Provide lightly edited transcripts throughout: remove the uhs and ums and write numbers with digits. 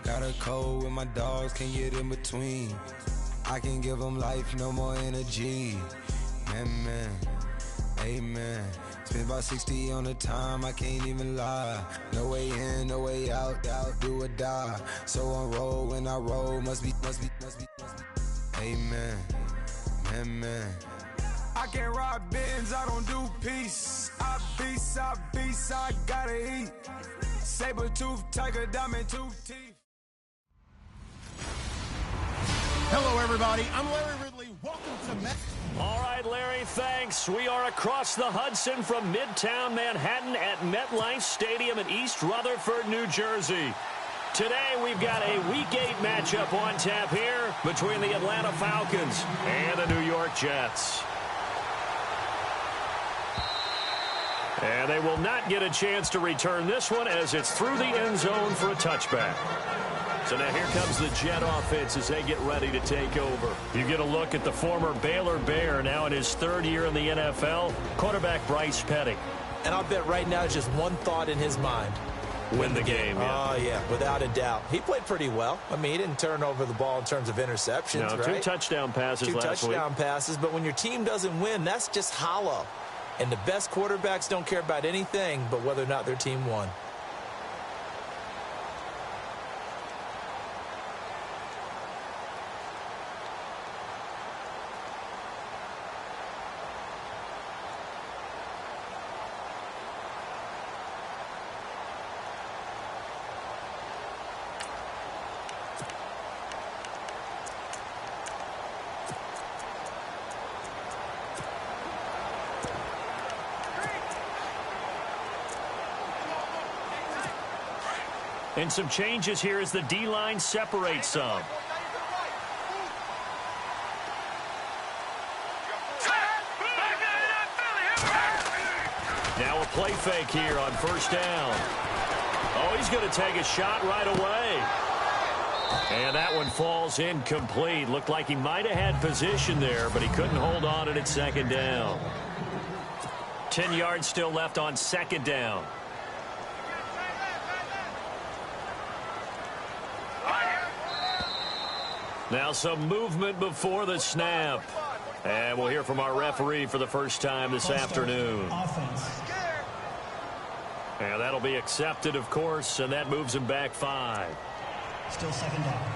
Got a cold with my dogs, can't get in between. I can give them life, no more energy. Man, amen. Spent about 60 on the time, I can't even lie. No way in, no way out, do or die. So on roll, when I roll, must be. Amen, man. I can't ride Benz, I don't do peace. I beast, I gotta eat. Saber-tooth, tiger, diamond tooth teeth. Hello, everybody. I'm Larry Ridley. Welcome to Met. All right, Larry, thanks. We are across the Hudson from Midtown Manhattan at MetLife Stadium in East Rutherford, New Jersey. Today, we've got a Week 8 matchup on tap here between the Atlanta Falcons and the New York Jets. And they will not get a chance to return this one as it's through the end zone for a touchback. So now here comes the Jet offense as they get ready to take over. You get a look at the former Baylor Bear, now in his third year in the NFL, quarterback Bryce Petty. And I'll bet right now just one thought in his mind. Win the game. Yeah. Oh, yeah, without a doubt. He played pretty well. I mean, he didn't turn over the ball in terms of interceptions, no, right? 2 touchdown passes last week. 2 touchdown passes, but when your team doesn't win, that's just hollow. And the best quarterbacks don't care about anything but whether or not their team won. And some changes here as the D-line separates some. Now a play fake here on first down. Oh, he's going to take a shot right away. And that one falls incomplete. Looked like he might have had position there, but he couldn't hold on at second down. 10 yards still left on second down. Now some movement before the snap. And we'll hear from our referee for the first time this afternoon. And that'll be accepted, of course, and that moves him back 5. Still second down.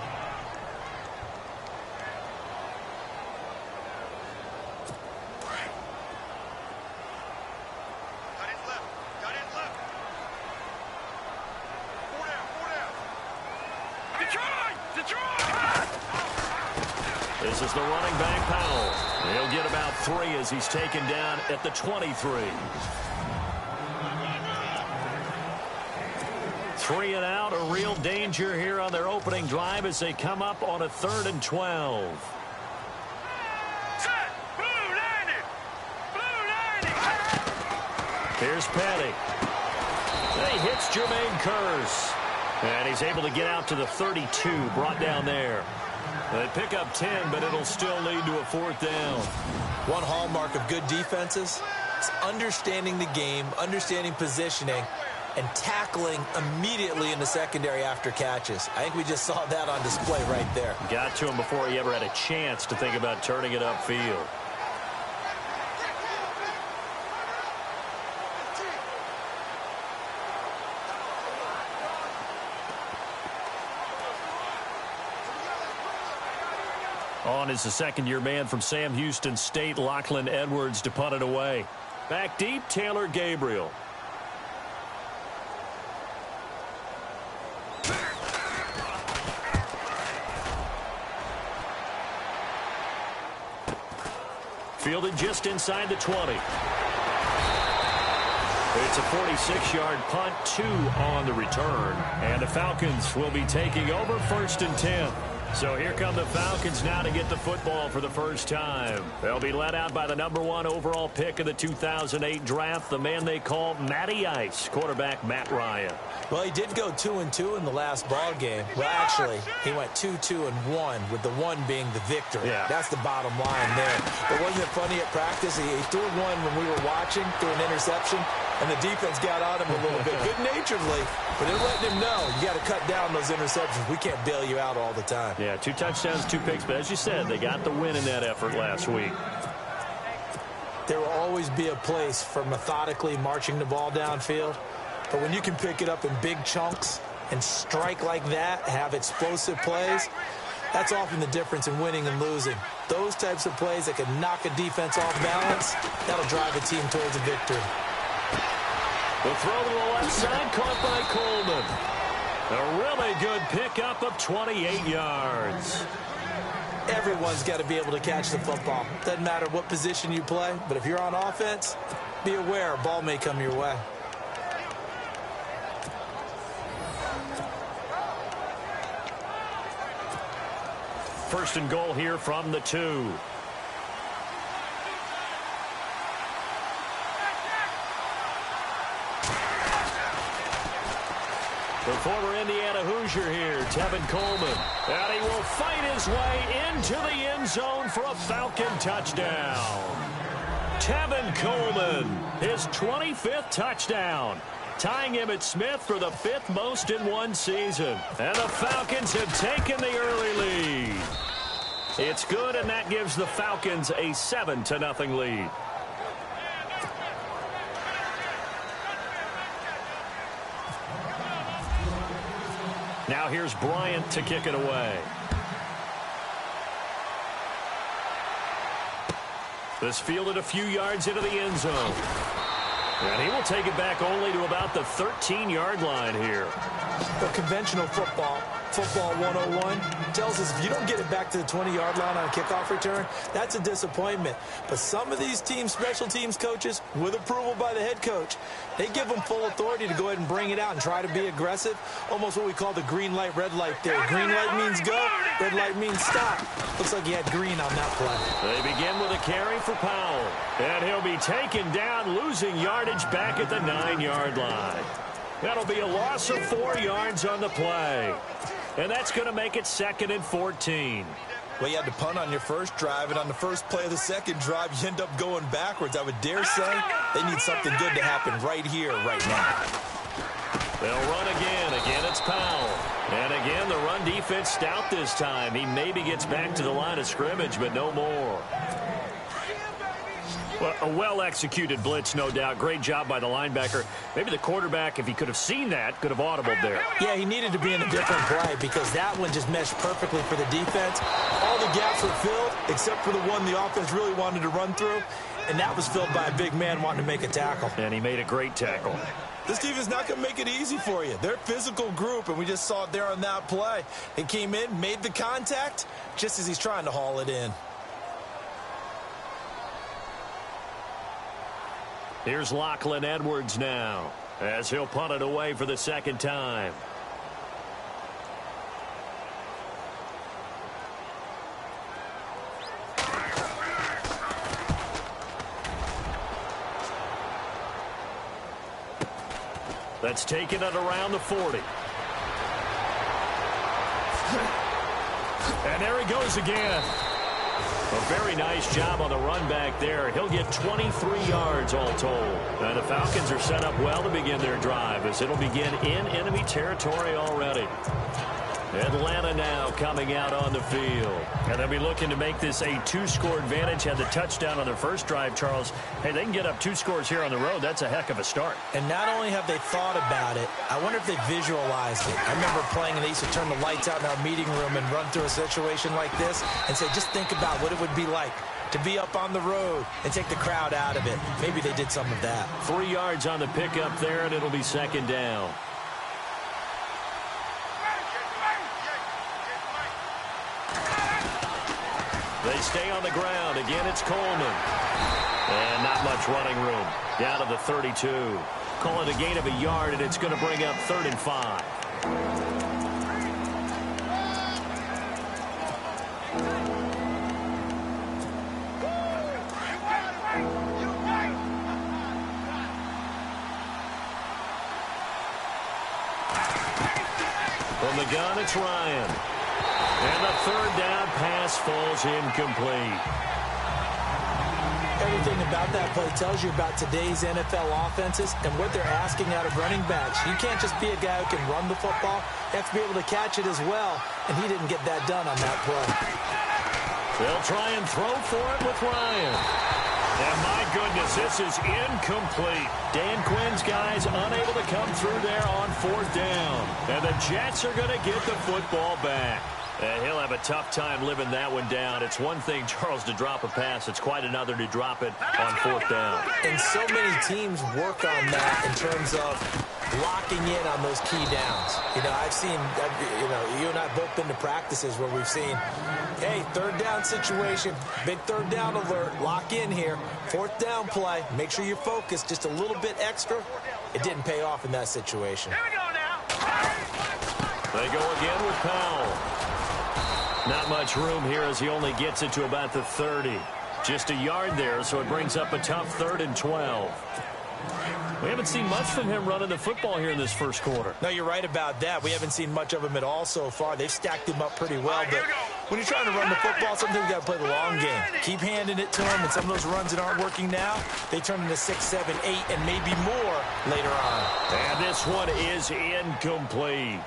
This is the running back, Powell. He'll get about 3 as he's taken down at the 23. 3 and out, a real danger here on their opening drive as they come up on a 3rd and 12. Here's Petty. He hits Jermaine Kearse. And he's able to get out to the 32, brought down there. They pick up 10, but it'll still lead to a 4th down. One hallmark of good defenses is understanding the game, understanding positioning, and tackling immediately in the secondary after catches. I think we just saw that on display right there. Got to him before he ever had a chance to think about turning it upfield. On is the second-year man from Sam Houston State, Lachlan Edwards, to punt it away. Back deep, Taylor Gabriel. Fielded just inside the 20. It's a 46-yard punt, 2 on the return. And the Falcons will be taking over 1st and 10. So here come the Falcons now to get the football for the first time. They'll be led out by the #1 overall pick of the 2008 draft, the man they call Matty Ice, quarterback Matt Ryan. Well, he did go 2-2 in the last ball game. Well, actually, he went 2-2-1, with the 1 being the victory. Yeah. That's the bottom line there. But wasn't it funny at practice? He threw one when we were watching, threw an interception. And the defense got on him a little bit, good-naturedly, but they're letting him know, you got to cut down those interceptions. We can't bail you out all the time. Yeah, 2 touchdowns, 2 picks, but as you said, they got the win in that effort last week. There will always be a place for methodically marching the ball downfield, but when you can pick it up in big chunks and strike like that, have explosive plays, that's often the difference in winning and losing. Those types of plays that can knock a defense off balance, that'll drive a team towards a victory. The throw to the left side, caught by Coleman. A really good pickup of 28 yards. Everyone's got to be able to catch the football. Doesn't matter what position you play, but if you're on offense, be aware a ball may come your way. First and goal here from the 2. The former Indiana Hoosier here, Tevin Coleman. And he will fight his way into the end zone for a Falcon touchdown. Tevin Coleman, his 25th touchdown, tying Emmitt Smith for the 5th most in one season. And the Falcons have taken the early lead. It's good, and that gives the Falcons a 7-0 lead. Now here's Bryant to kick it away. This fielded a few yards into the end zone. And he will take it back only to about the 13-yard line here. The conventional football 101, tells us if you don't get it back to the 20-yard line on a kickoff return, that's a disappointment. But some of these teams, special teams coaches, with approval by the head coach, they give them full authority to go ahead and bring it out and try to be aggressive, almost what we call the green light, red light theory. Green light means go, red light means stop. Looks like he had green on that play. They begin with a carry for Powell, and he'll be taken down, losing yardage back at the 9-yard line. That'll be a loss of 4 yards on the play. And that's going to make it 2nd and 14. Well, you had to punt on your first drive, and on the first play of the second drive, you end up going backwards. I would dare say they need something good to happen right here, right now. They'll run again. Again, it's Powell. And again, the run defense stout this time. He maybe gets back to the line of scrimmage, but no more. Well, a well-executed blitz, no doubt. Great job by the linebacker. Maybe the quarterback, if he could have seen that, could have audibled there. Yeah, he needed to be in a different play because that one just meshed perfectly for the defense. All the gaps were filled except for the one the offense really wanted to run through, and that was filled by a big man wanting to make a tackle. And he made a great tackle. This defense is not going to make it easy for you. They're a physical group, and we just saw it there on that play. He came in, made the contact, just as he's trying to haul it in. Here's Lachlan Edwards now, as he'll punt it away for the second time. That's taken at around the 40. And there he goes again. A very nice job on the run back there. He'll get 23 yards all told. And the Falcons are set up well to begin their drive as it'll begin in enemy territory already. Atlanta now coming out on the field. And they'll be looking to make this a 2-score advantage. Had the touchdown on their first drive, Charles. Hey, they can get up 2 scores here on the road. That's a heck of a start. And not only have they thought about it, I wonder if they visualized it. I remember playing, and they used to turn the lights out in our meeting room and run through a situation like this and say, just think about what it would be like to be up on the road and take the crowd out of it. Maybe they did some of that. 3 yards on the pickup there, and it'll be second down. They stay on the ground. Again, it's Coleman. And not much running room. Down to the 32. Call it a gain of a yard, and it's going to bring up 3rd and 5. From the gun, it's Ryan. And the 3rd down pass falls incomplete. Everything about that play tells you about today's NFL offenses and what they're asking out of running backs. You can't just be a guy who can run the football. You have to be able to catch it as well, and he didn't get that done on that play. They'll try and throw for it with Ryan. And my goodness, this is incomplete. Dan Quinn's guys unable to come through there on 4th down. And the Jets are going to get the football back. And he'll have a tough time living that one down. It's one thing, Charles, to drop a pass. It's quite another to drop it on 4th down. And so many teams work on that in terms of locking in on those key downs. You know, I've seen, you and I have both been to practices where we've seen, hey, 3rd down situation, big 3rd down alert, lock in here, 4th down play, make sure you're focused just a little bit extra. It didn't pay off in that situation. Here we go now. They go again with Powell. Not much room here as he only gets it to about the 30. Just a yard there, so it brings up a tough 3rd and 12. We haven't seen much from him running the football here in this first quarter. No, you're right about that. We haven't seen much of him at all so far. They've stacked him up pretty well. But when you're trying to run the football, sometimes you got to play the long game. Keep handing it to him, and some of those runs that aren't working now, they turn into 6, 7, 8, and maybe more later on. And this one is incomplete.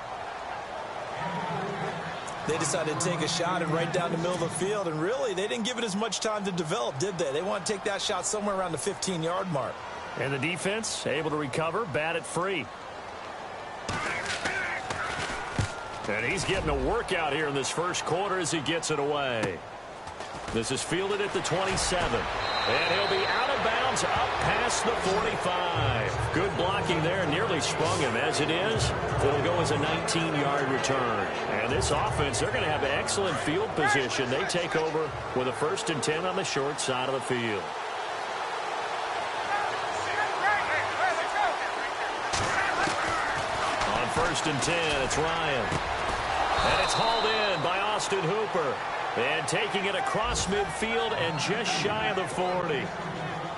They decided to take a shot and right down the middle of the field, and really, they didn't give it as much time to develop, did they? They want to take that shot somewhere around the 15-yard mark. And the defense able to recover, bat it free. And he's getting a workout here in this first quarter as he gets it away. This is fielded at the 27. And he'll be out of bounds up past the 45. Good blocking there, nearly sprung him. As it is, it'll go as a 19-yard return. And this offense, they're going to have excellent field position. They take over with a 1st and 10 on the short side of the field. On 1st and 10, it's Ryan. And it's hauled in by Austin Hooper. And taking it across midfield and just shy of the 40.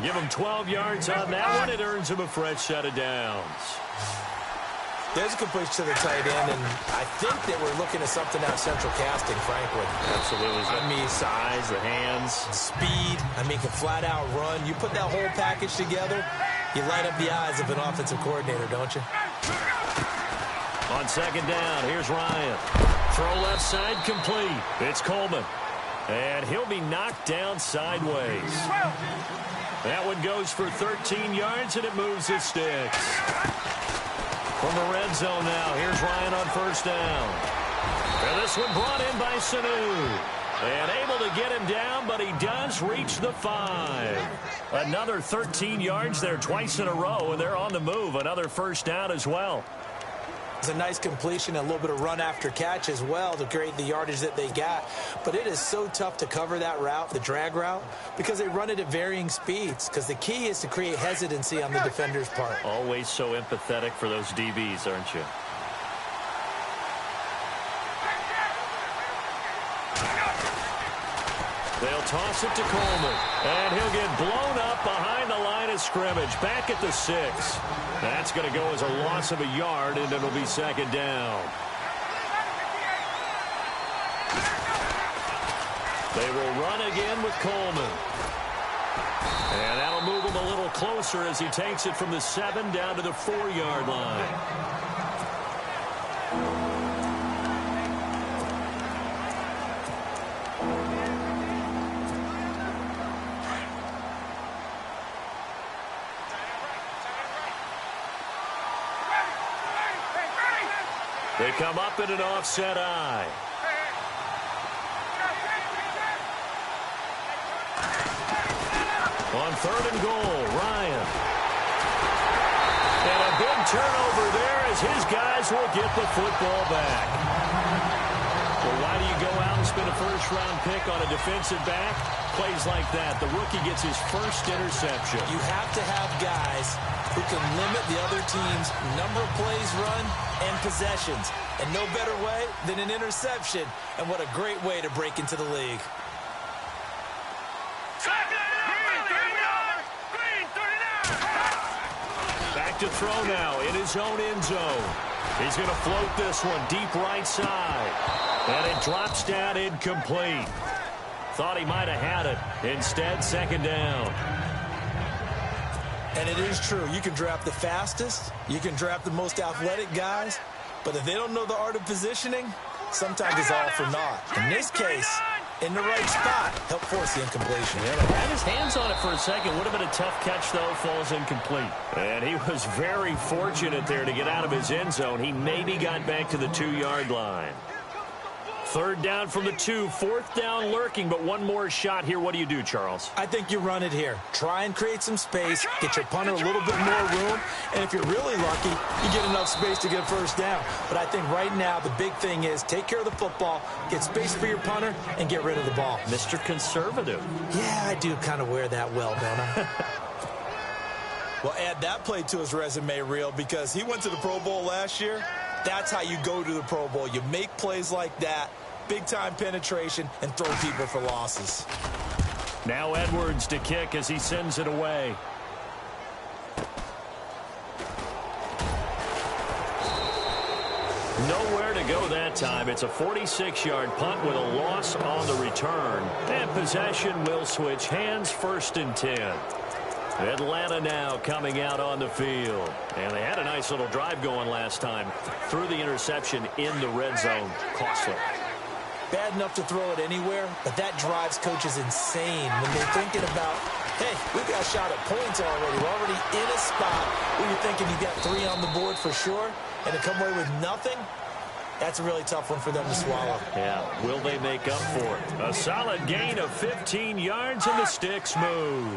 Give him 12 yards on that one. It earns him a fresh set of downs. There's a completion to the tight end, and I think that we're looking at something out of central casting, frankly. Absolutely. I mean, size, the hands. Speed. I mean, can flat out run. You put that whole package together, you light up the eyes of an offensive coordinator, don't you? On 2nd down, here's Ryan. Throw left side complete. It's Coleman. And he'll be knocked down sideways. That one goes for 13 yards, and it moves the sticks. From the red zone now, here's Ryan on 1st down. And this one brought in by Sanu. And able to get him down, but he does reach the 5. Another 13 yards there twice in a row, and they're on the move. Another 1st down as well. It's a nice completion and a little bit of run after catch as well to create the yardage that they got. But it is so tough to cover that route, the drag route, because they run it at varying speeds. Because the key is to create hesitancy on the defender's part. Always so empathetic for those DBs, aren't you? They'll toss it to Coleman. And he'll get blown up behind the line of scrimmage. Back at the 6. That's going to go as a loss of a yard, and it'll be 2nd down. They will run again with Coleman. And that'll move him a little closer as he takes it from the 7 down to the 4-yard line. They come up in an offset eye. On 3rd and goal, Ryan. And a big turnover there as his guys will get the football back. Well, why do you go out and spend a 1st-round pick on a defensive back? Plays like that. The rookie gets his 1st interception. You have to have guys who can limit the other team's number of plays run and possessions. And no better way than an interception. And what a great way to break into the league. Back to throw now in his own end zone. He's going to float this one deep right side. And it drops down incomplete. Thought he might have had it. Instead, second down. And it is true. You can draft the fastest. You can draft the most athletic guys. But if they don't know the art of positioning, sometimes it's all for naught. In this case, in the right spot, help force the incompletion. Yeah, he had his hands on it for a second. Would have been a tough catch, though. Falls incomplete. And he was very fortunate there to get out of his end zone. He maybe got back to the 2-yard line. Third down from the 2. Fourth down lurking, but one more shot here. What do you do, Charles? I think you run it here. Try and create some space. Get your punter a little bit more room. And if you're really lucky, you get enough space to get a first down. But I think right now the big thing is take care of the football, get space for your punter, and get rid of the ball. Mr. Conservative. Yeah, I do kind of wear that well, don't I? Well, add that play to his resume reel because he went to the Pro Bowl last year. That's how you go to the Pro Bowl. You make plays like that, big-time penetration, and throw people for losses. Now Edwards to kick as he sends it away. Nowhere to go that time. It's a 46-yard punt with a loss on the return. And possession will switch hands, 1st and 10. Atlanta now coming out on the field. And they had a nice little drive going last time. Threw the interception in the red zone. Costly. Bad enough to throw it anywhere, but that drives coaches insane when they're thinking about, hey, we've got a shot at points already. We're already in a spot where you're thinking you've got 3 on the board for sure, and to come away with nothing, that's a really tough one for them to swallow. Yeah, will they make up for it? A solid gain of 15 yards and the sticks move.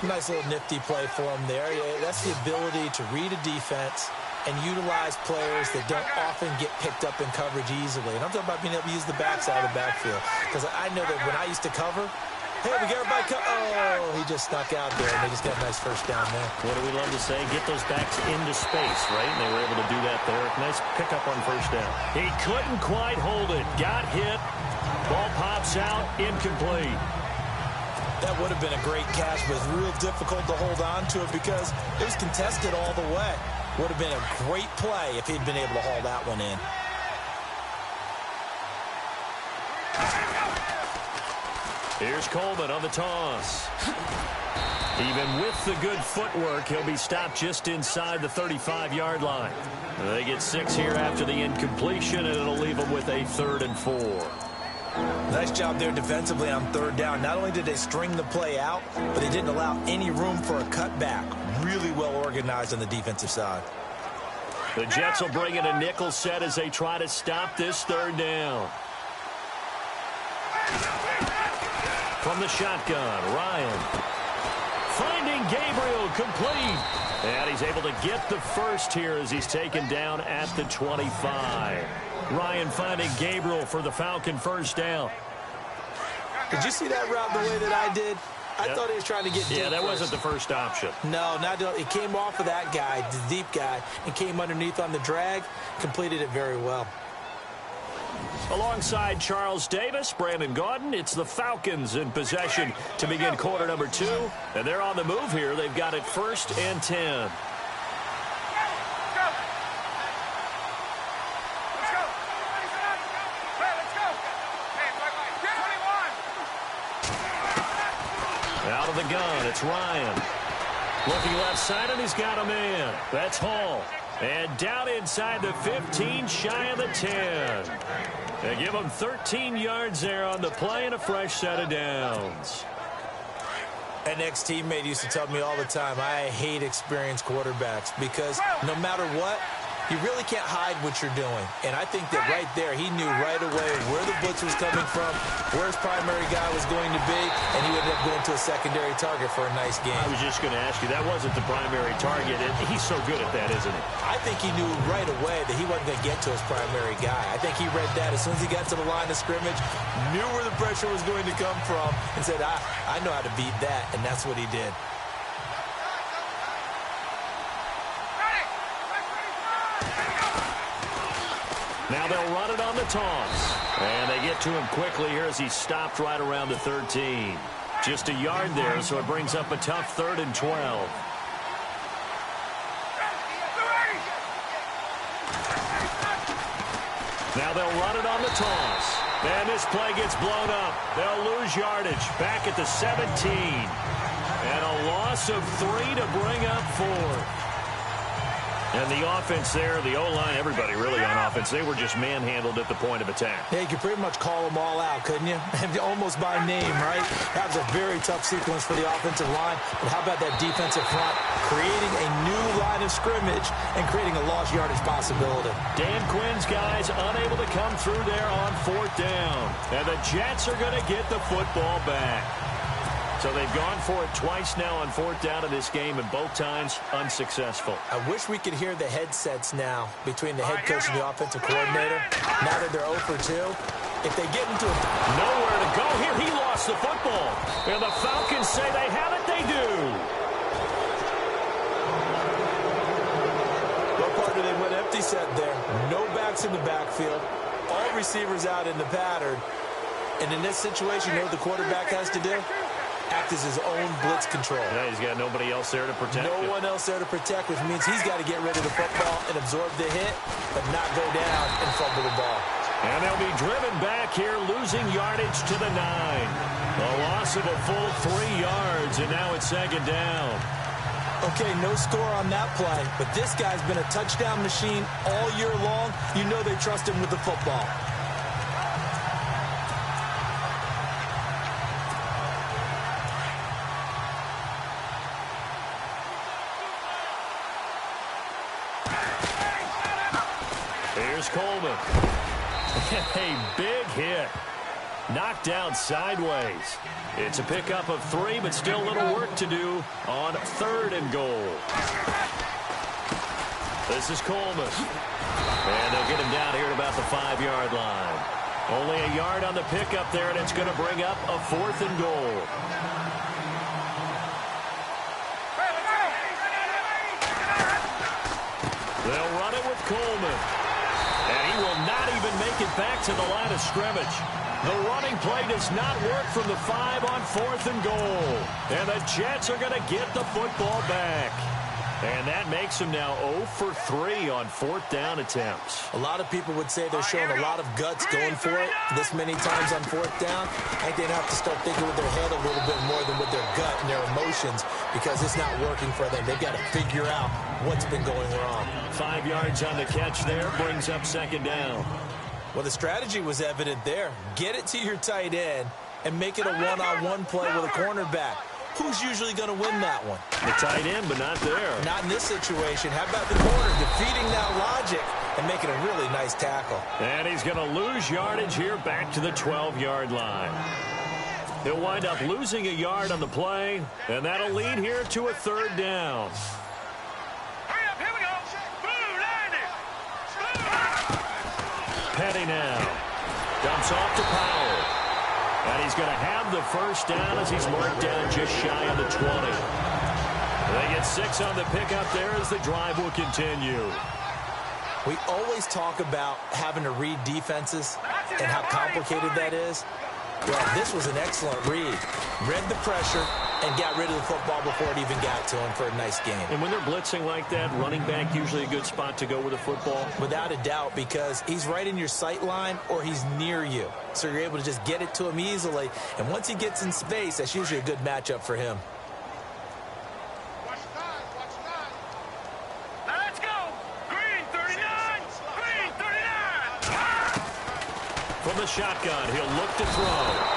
Nice little nifty play for them there. Yeah, that's the ability to read a defense and utilize players that don't often get picked up in coverage easily. And I'm talking about being able to use the backside of the backfield. Because I know that when I used to cover, hey, we got everybody oh, he just snuck out there, and they just got a nice first down there. What do we love to say? Get those backs into space, right? And they were able to do that there. Nice pickup on first down. He couldn't quite hold it. Got hit. Ball pops out. Incomplete. That would have been a great catch, but it's real difficult to hold on to it because it was contested all the way. Would have been a great play if he'd been able to haul that one in. Here's Coleman on the toss. Even with the good footwork, he'll be stopped just inside the 35-yard line. They get 6 here after the incompletion, and it'll leave them with a 3rd and 4. Nice job there defensively on 3rd down. Not only did they string the play out, but they didn't allow any room for a cutback. Really well organized on the defensive side. The Jets will bring in a nickel set as they try to stop this 3rd down. From the shotgun, Ryan. Finding Gabriel complete. And he's able to get the first here as he's taken down at the 25. Ryan finding Gabriel for the Falcon first down. Did you see that route the way that I did? I thought he was trying to get deep. Yeah, that wasn't the first option. No, it came off of that guy, the deep guy, and came underneath on the drag. Completed it very well. Alongside Charles Davis, Brandon Gaudin, it's the Falcons in possession to begin quarter number 2. And they're on the move here. They've got it 1st and 10. Out of the gun, it's Ryan. Looking left side, and he's got a man. That's Hall. And down inside the 15, shy of the 10. They give him 13 yards there on the play and a fresh set of downs. An ex-teammate used to tell me all the time, I hate experienced quarterbacks because no matter what, you really can't hide what you're doing. And I think that right there, he knew right away where the blitz was coming from, where his primary guy was going to be, and he would end up going to a secondary target for a nice game. I was just going to ask you, that wasn't the primary target, and he's so good at that, isn't he? I think he knew right away that he wasn't going to get to his primary guy. I think he read that as soon as he got to the line of scrimmage, knew where the pressure was going to come from, and said, I know how to beat that, and that's what he did. Now they'll run it on the toss. And they get to him quickly here as he stopped right around the 13. Just a yard there, so it brings up a tough 3rd and 12. Now they'll run it on the toss. And this play gets blown up. They'll lose yardage back at the 17. And a loss of 3 to bring up 4. And the offense there, the O-line, everybody really on offense, they were just manhandled at the point of attack. Yeah, you could pretty much call them all out, couldn't you? Almost by name, right? That was a very tough sequence for the offensive line. But how about that defensive front creating a new line of scrimmage and creating a lost yardage possibility? Dan Quinn's guys unable to come through there on 4th down. And the Jets are going to get the football back. So they've gone for it twice now on 4th down in this game, and both times unsuccessful. I wish we could hear the headsets now between the head coach and the offensive coordinator. Now that they're 0 for 2, if they get into nowhere to go here, he lost the football. And the Falcons say they have it, they do. What part did they went empty set there? No backs in the backfield. All receivers out in the pattern. And in this situation, you know what the quarterback has to do? Act as his own blitz control. Yeah, he's got nobody else there to protect him. No one else there to protect, which means he's got to get rid of the football and absorb the hit, but not go down and fumble the ball. And they'll be driven back here, losing yardage to the 9. A loss of a full 3 yards, and now it's 2nd down. Okay, no score on that play, but this guy's been a touchdown machine all year long. You know they trust him with the football. Here's Coleman. A big hit. Knocked down sideways. It's a pickup of 3, but still a little work to do on 3rd and goal. This is Coleman. And they'll get him down here at about the 5-yard line. Only a yard on the pickup there, and it's going to bring up a 4th and goal. They'll run it with Coleman. And he will not even make it back to the line of scrimmage. The running play does not work from the 5 on 4th and goal. And the Jets are going to get the football back. And that makes them now 0 for 3 on 4th down attempts. A lot of people would say they're showing a lot of guts going for it this many times on 4th down. I think they'd have to start thinking with their head a little bit more than with their gut and their emotions, because it's not working for them. They've got to figure out what's been going wrong. 5 yards on the catch there, brings up 2nd down. Well, the strategy was evident there. Get it to your tight end and make it a one-on-one play with a cornerback. Who's usually going to win that one? The tight end, but not there. Not in this situation. How about the corner defeating that logic and making a really nice tackle? And he's going to lose yardage here back to the 12-yard line. He'll wind up losing a yard on the play, and that'll lead here to a 3rd down. Petty now. Dumps off to Powell. And he's going to have the 1st down as he's marked down just shy of the 20. They get 6 on the pickup there as the drive will continue. We always talk about having to read defenses and how complicated that is. Well, this was an excellent read. Read the pressure and got rid of the football before it even got to him for a nice game. And when they're blitzing like that, running back usually a good spot to go with a football? Without a doubt, because he's right in your sight line or he's near you. So you're able to just get it to him easily. And once he gets in space, that's usually a good matchup for him. Let's go! Green 39! Green 39! From the shotgun, he'll look to throw.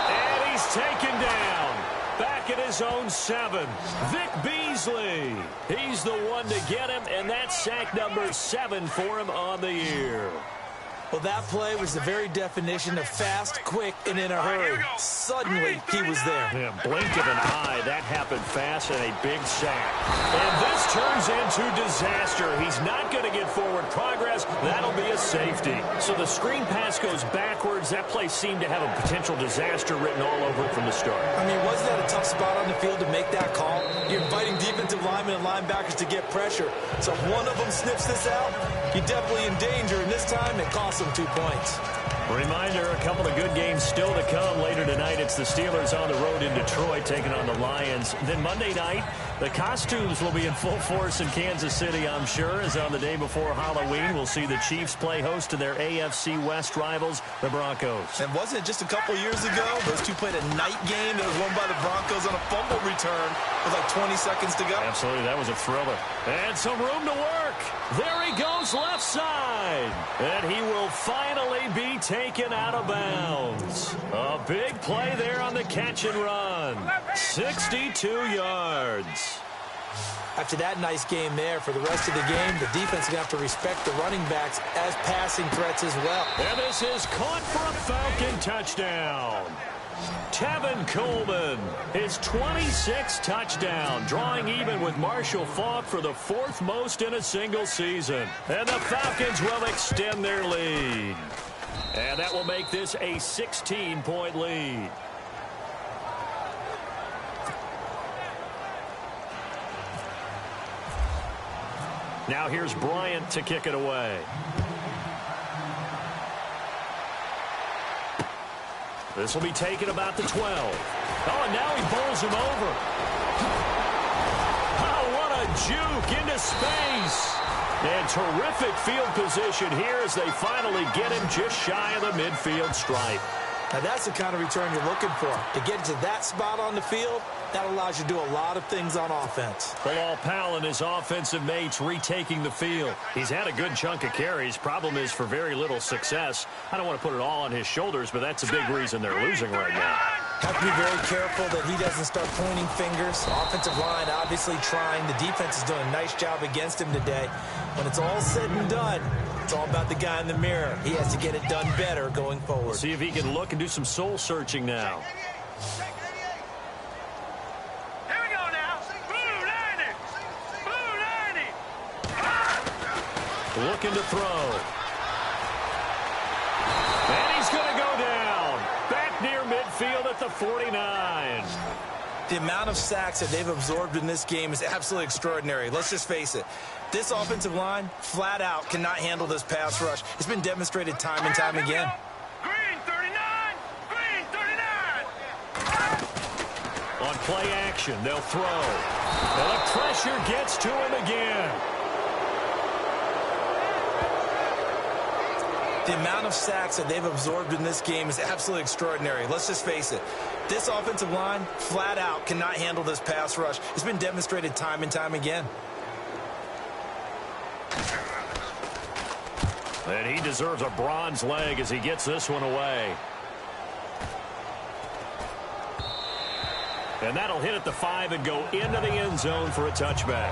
And he's taken down. Back at his own 7. Vic Beasley. He's the one to get him, and that's sack number 7 for him on the year. Well, that play was the very definition of fast, quick, and in a hurry. Suddenly, he was there. Yeah, blink of an eye. That happened fast and a big sack. And this turns into disaster. He's not going to get forward progress. That'll be a safety. So the screen pass goes backwards. That play seemed to have a potential disaster written all over it from the start. I mean, wasn't that a tough spot on the field to make that call? You're inviting defensive linemen and linebackers to get pressure. So if one of them snips this out, you're definitely in danger. And this time, it costs them 2 points. Reminder, a couple of good games still to come later tonight. It's the Steelers on the road in Detroit taking on the Lions. Then Monday night, The costumes will be in full force in Kansas City, I'm sure, as on the day before Halloween, we'll see the Chiefs play host to their AFC West rivals, the Broncos. And wasn't it just a couple years ago, those two played a night game that was won by the Broncos on a fumble return with like 20 seconds to go? Absolutely, that was a thriller. And some room to work. There he goes left side. And he will finally be taken out of bounds. A big play there on the catch and run. 62 yards. After that nice game there, for the rest of the game, the defense is going to have to respect the running backs as passing threats as well. And this is caught for a Falcon touchdown. Tevin Coleman, his 26th touchdown, drawing even with Marshall Faulk for the 4th most in a single season. And the Falcons will extend their lead. And that will make this a 16-point lead. Now here's Bryant to kick it away. This will be taken about the 12. Oh, and now he bowls him over. Oh, what a juke into space. And terrific field position here as they finally get him just shy of the midfield stripe. Now that's the kind of return you're looking for. To get to that spot on the field, that allows you to do a lot of things on offense. Bilal Powell and his offensive mates retaking the field. He's had a good chunk of carries. Problem is for very little success. I don't want to put it all on his shoulders, but that's a big reason they're losing right now. Have to be very careful that he doesn't start pointing fingers. Offensive line obviously trying. The defense is doing a nice job against him today. When it's all said and done, it's all about the guy in the mirror. He has to get it done better going forward. See if he can look and do some soul searching now. Here we go now. Blue 90. Blue 90. Looking to throw. And he's going to go down. Back near midfield at the 49. The amount of sacks that they've absorbed in this game is absolutely extraordinary. Let's just face it. This offensive line, flat out, cannot handle this pass rush. It's been demonstrated time and time again. Green 39. Green 39. On play action, they'll throw. And the pressure gets to him again. The amount of sacks that they've absorbed in this game is absolutely extraordinary. Let's just face it. This offensive line, flat out, cannot handle this pass rush. It's been demonstrated time and time again. And he deserves a bronze leg as he gets this one away. And that'll hit at the 5 and go into the end zone for a touchback.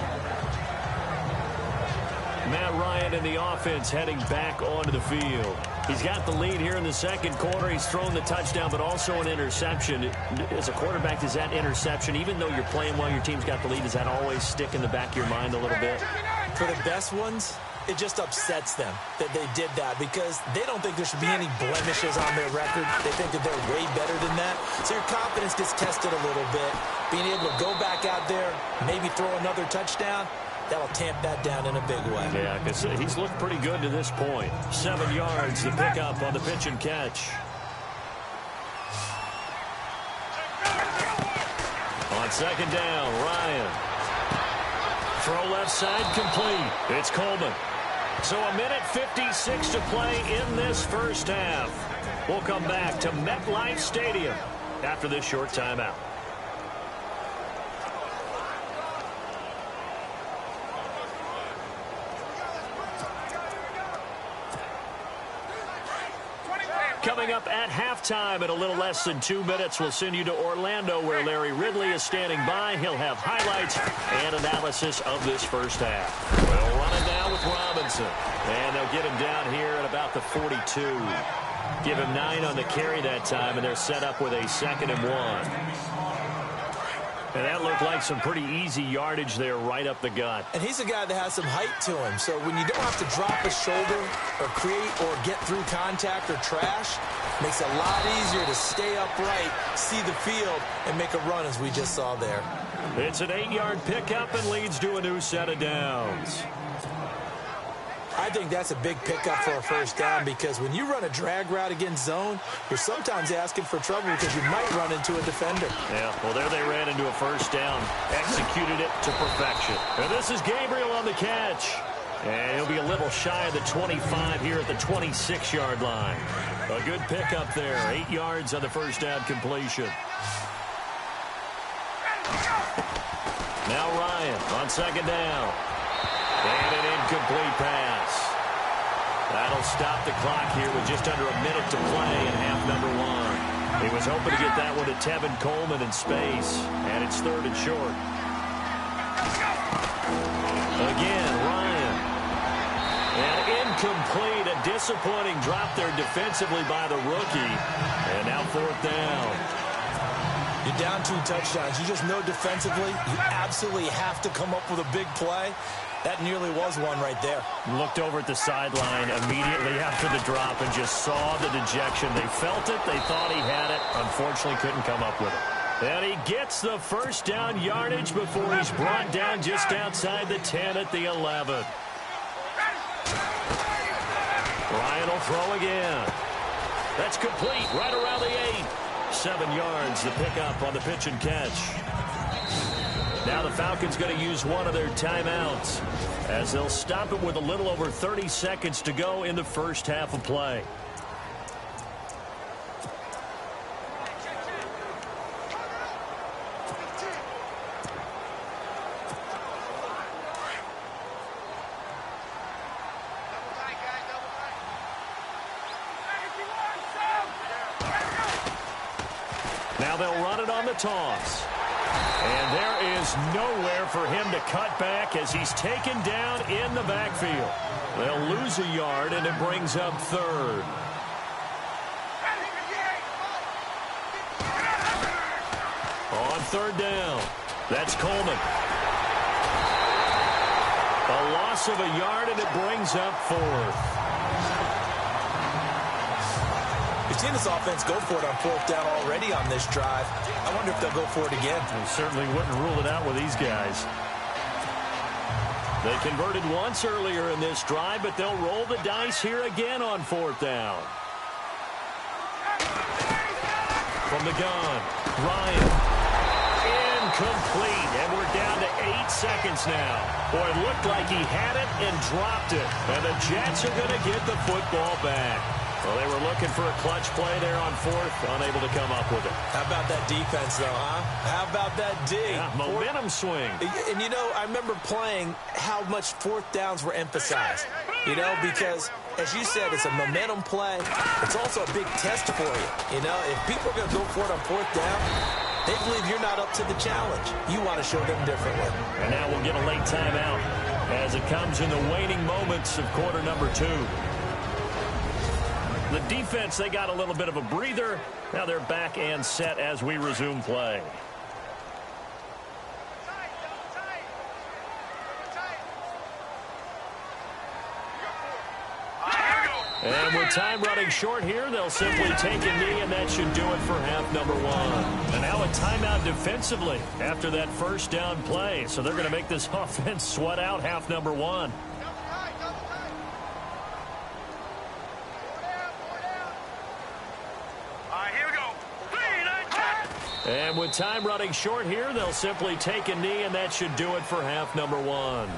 Matt Ryan and the offense heading back onto the field. He's got the lead here in the second quarter. He's thrown the touchdown, but also an interception. As a quarterback, does that interception, even though you're playing while your team's got the lead, does that always stick in the back of your mind a little bit? For the best ones, it just upsets them that they did that because they don't think there should be any blemishes on their record. They think that they're way better than that. So your confidence gets tested a little bit. Being able to go back out there, maybe throw another touchdown, that'll tamp that down in a big way. Yeah, because he's looked pretty good to this point. 7 yards to pick up on the pitch and catch. On second down, Ryan. Throw left side complete. It's Coleman. So a minute 56 to play in this first half. We'll come back to MetLife Stadium after this short timeout. Coming up at halftime in a little less than 2 minutes, we'll send you to Orlando where Larry Ridley is standing by. He'll have highlights and analysis of this first half. We'll run it down with Robinson. And they'll get him down here at about the 42. Give him 9 on the carry that time, and they're set up with a 2nd and 1. And that looked like some pretty easy yardage there right up the gut. And he's a guy that has some height to him. So when you don't have to drop a shoulder or create or get through contact or trash, makes it a lot easier to stay upright, see the field, and make a run as we just saw there. It's an 8-yard pickup and leads to a new set of downs. I I think that's a big pickup for a first down because when you run a drag route against zone, you're sometimes asking for trouble because you might run into a defender. Yeah, well, there they ran into a first down. Executed it to perfection. And this is Gabriel on the catch. And he'll be a little shy of the 25 here at the 26-yard line. A good pickup there. 8 yards on the first down completion. Now Ryan on second down. And an incomplete pass. That'll stop the clock here with just under a minute to play in half number 1. He was hoping to get that one to Tevin Coleman in space. And it's 3rd and short. Again, Ryan. And incomplete. A disappointing drop there defensively by the rookie. And now 4th down. You're down 2 touchdowns. You just know defensively you absolutely have to come up with a big play. That nearly was one right there. Looked over at the sideline immediately after the drop and just saw the dejection. They felt it. They thought he had it. Unfortunately, couldn't come up with it. And he gets the first down yardage before he's brought down just outside the 10 at the 11. Ryan will throw again. That's complete right around the 8. 7 yards, the pickup on the pitch and catch. Now the Falcons going to use one of their timeouts as they'll stop it with a little over 30 seconds to go in the first half of play. Now they'll run it on the toss. And there is nowhere for him to cut back as he's taken down in the backfield. They'll lose a yard, and it brings up 3rd. On 3rd down, that's Coleman. A loss of a yard, and it brings up 4th. We've seen this offense go for it on 4th down already on this drive. I wonder if they'll go for it again. I certainly wouldn't rule it out with these guys. They converted once earlier in this drive, but they'll roll the dice here again on 4th down. From the gun, Ryan. Incomplete, and we're down to 8 seconds now. Boy, it looked like he had it and dropped it. And the Jets are going to get the football back. Well, they were looking for a clutch play there on 4th, unable to come up with it. How about that defense, though, huh? How about that D? Yeah, momentum swing. And, you know, I remember playing how much 4th downs were emphasized. You know, because, as you said, it's a momentum play. It's also a big test for you. You know, if people are going to go for it on 4th down, they believe you're not up to the challenge. You want to show them differently. And now we'll get a late timeout as it comes in the waning moments of quarter number 2. The defense, they got a little bit of a breather. Now they're back and set as we resume play. And with time running short here, they'll simply take a knee, and that should do it for half number 1. And now a timeout defensively after that first down play. So they're going to make this offense sweat out half number 1. And with time running short here, they'll simply take a knee, and that should do it for half number 1.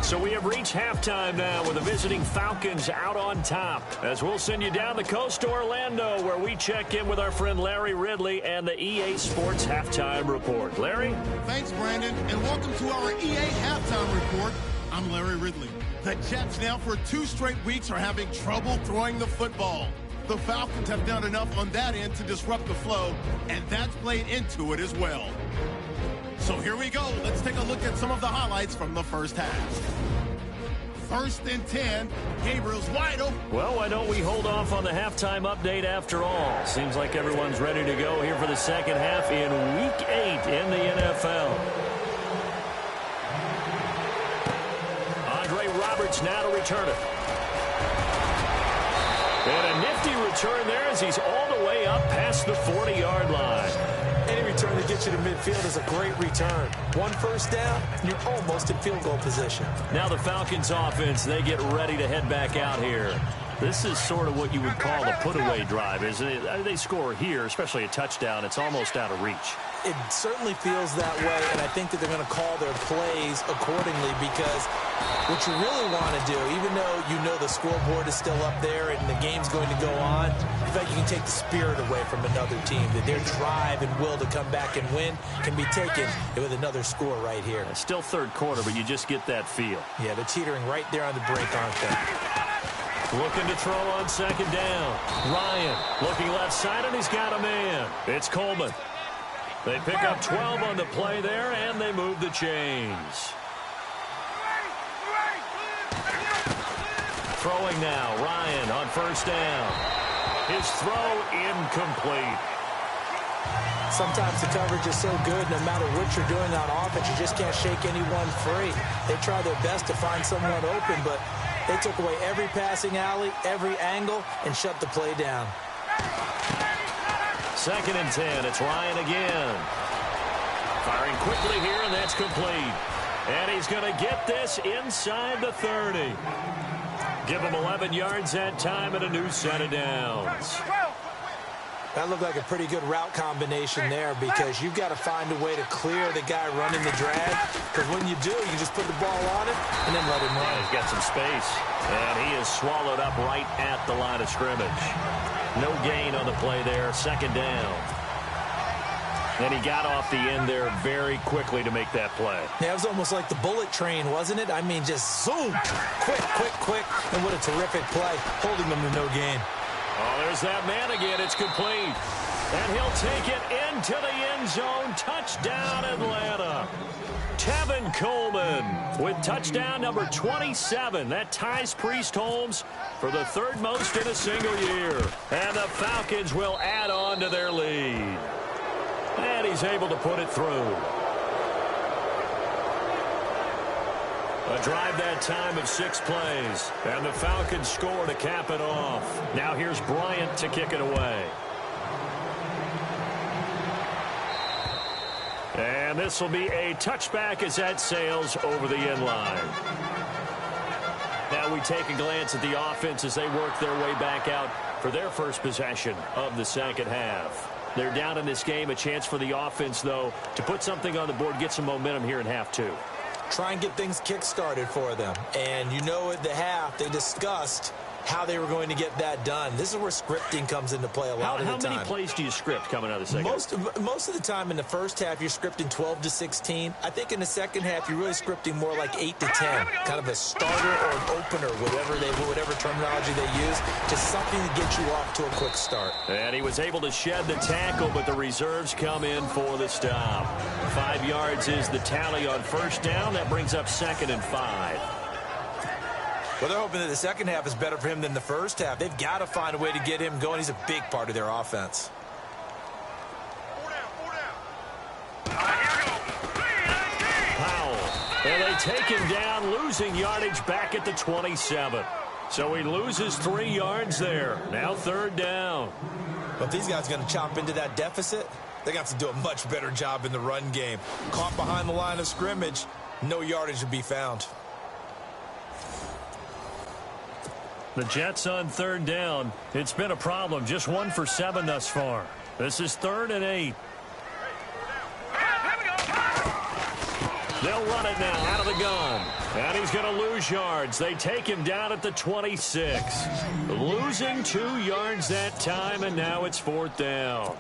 So we have reached halftime now with the visiting Falcons out on top. As we'll send you down the coast to Orlando, where we check in with our friend Larry Ridley and the EA Sports Halftime Report. Larry? Thanks, Brandon, and welcome to our EA Halftime Report. I'm Larry Ridley. The Jets now for 2 straight weeks are having trouble throwing the football. The Falcons have done enough on that end to disrupt the flow, and that's played into it as well. So here we go. Let's take a look at some of the highlights from the first half. 1st and 10. Gabriel's wide open. Well, why don't we hold off on the halftime update after all? Seems like everyone's ready to go here for the second half in Week 8 in the NFL. Andre Roberts now to return it. And a nifty return there as he's all the way up past the 40-yard line. And he return that gets you to midfield is a great return. One first down, you're almost in field goal position. Now the Falcons offense, they get ready to head back out here. This is sort of what you would call a put-away drive, isn't it? They score here, especially a touchdown. It's almost out of reach. It certainly feels that way, and I think that they're going to call their plays accordingly, because what you really want to do, even though you know the scoreboard is still up there and the game's going to go on, in fact, you can take the spirit away from another team, that their drive and will to come back and win can be taken with another score right here. It's still third quarter, but you just get that feel. Yeah, they're teetering right there on the brink, aren't they? Looking to throw on second down. Ryan looking left side, and he's got a man. It's Coleman. They pick up 12 on the play there, and they move the chains. Throwing now, Ryan on first down. His throw incomplete. Sometimes the coverage is so good, no matter what you're doing on offense, you just can't shake anyone free. They try their best to find someone open, but they took away every passing alley, every angle, and shut the play down. 2nd and 10. It's Ryan again. Firing quickly here, and that's complete. And he's going to get this inside the 30. Give him 11 yards that time and a new set of downs. That looked like a pretty good route combination there, because you've got to find a way to clear the guy running the drag, because when you do, you just put the ball on it and then let him run. He's got some space, and he is swallowed up right at the line of scrimmage. No gain on the play there, 2nd down. And he got off the end there very quickly to make that play. Yeah, it was almost like the bullet train, wasn't it? I mean, just zoom, quick, and what a terrific play, holding them to no gain. Oh, there's that man again. It's complete. And he'll take it into the end zone. Touchdown, Atlanta. Tevin Coleman with touchdown number 27. That ties Priest Holmes for the 3rd most in a single year. And the Falcons will add on to their lead. And he's able to put it through. A drive that time of 6 plays. And the Falcons score to cap it off. Now here's Bryant to kick it away. And this will be a touchback as that sails over the end line. Now we take a glance at the offense as they work their way back out for their first possession of the second half. They're down in this game. A chance for the offense, though, to put something on the board, get some momentum here in half 2. Try and get things kick-started for them. And you know at the half, they discussed how they were going to get that done. This is where scripting comes into play a lot of the time. How many plays do you script coming out of the second half? Most of the time in the first half, you're scripting 12 to 16. I think in the second half, you're really scripting more like 8 to 10. Kind of a starter or an opener, whatever terminology they use. Just something to get you off to a quick start. And he was able to shed the tackle, but the reserves come in for the stop. 5 yards is the tally on first down. That brings up 2nd and 5. Well, they're hoping that the second half is better for him than the first half. They've got to find a way to get him going. He's a big part of their offense. Powell. And they take him down, losing yardage back at the 27. So he loses 3 yards there. Now 3rd down. But these guys are going to chop into that deficit. They're going to have to do a much better job in the run game. Caught behind the line of scrimmage, no yardage to be found. The Jets on 3rd down. It's been a problem. Just 1 for 7 thus far. This is 3rd and 8. They'll run it now out of the gun. And he's going to lose yards. They take him down at the 26. Losing 2 yards that time, and now it's 4th down.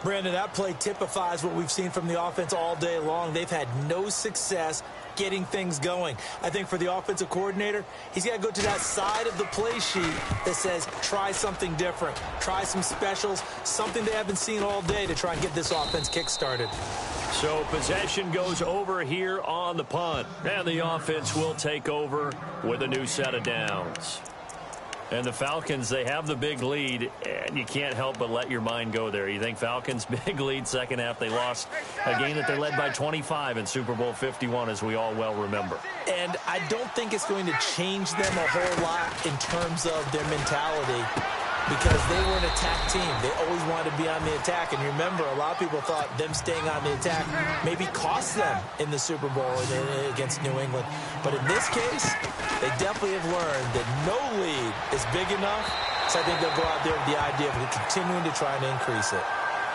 Brandon, that play typifies what we've seen from the offense all day long. They've had no success getting things going. I think for the offensive coordinator, he's got to go to that side of the play sheet that says try something different, try some specials, something they haven't seen all day to try and get this offense kick-started. So possession goes over here on the punt, and the offense will take over with a new set of downs. And the Falcons, they have the big lead, and you can't help but let your mind go there. You think Falcons, big lead, second half. They lost a game that they led by 25 in Super Bowl 51, as we all well remember. And I don't think it's going to change them a whole lot in terms of their mentality. because they were an attack team. They always wanted to be on the attack. And remember, a lot of people thought them staying on the attack maybe cost them in the Super Bowl against New England. But in this case, they definitely have learned that no lead is big enough. So I think they'll go out there with the idea of continuing to try and increase it.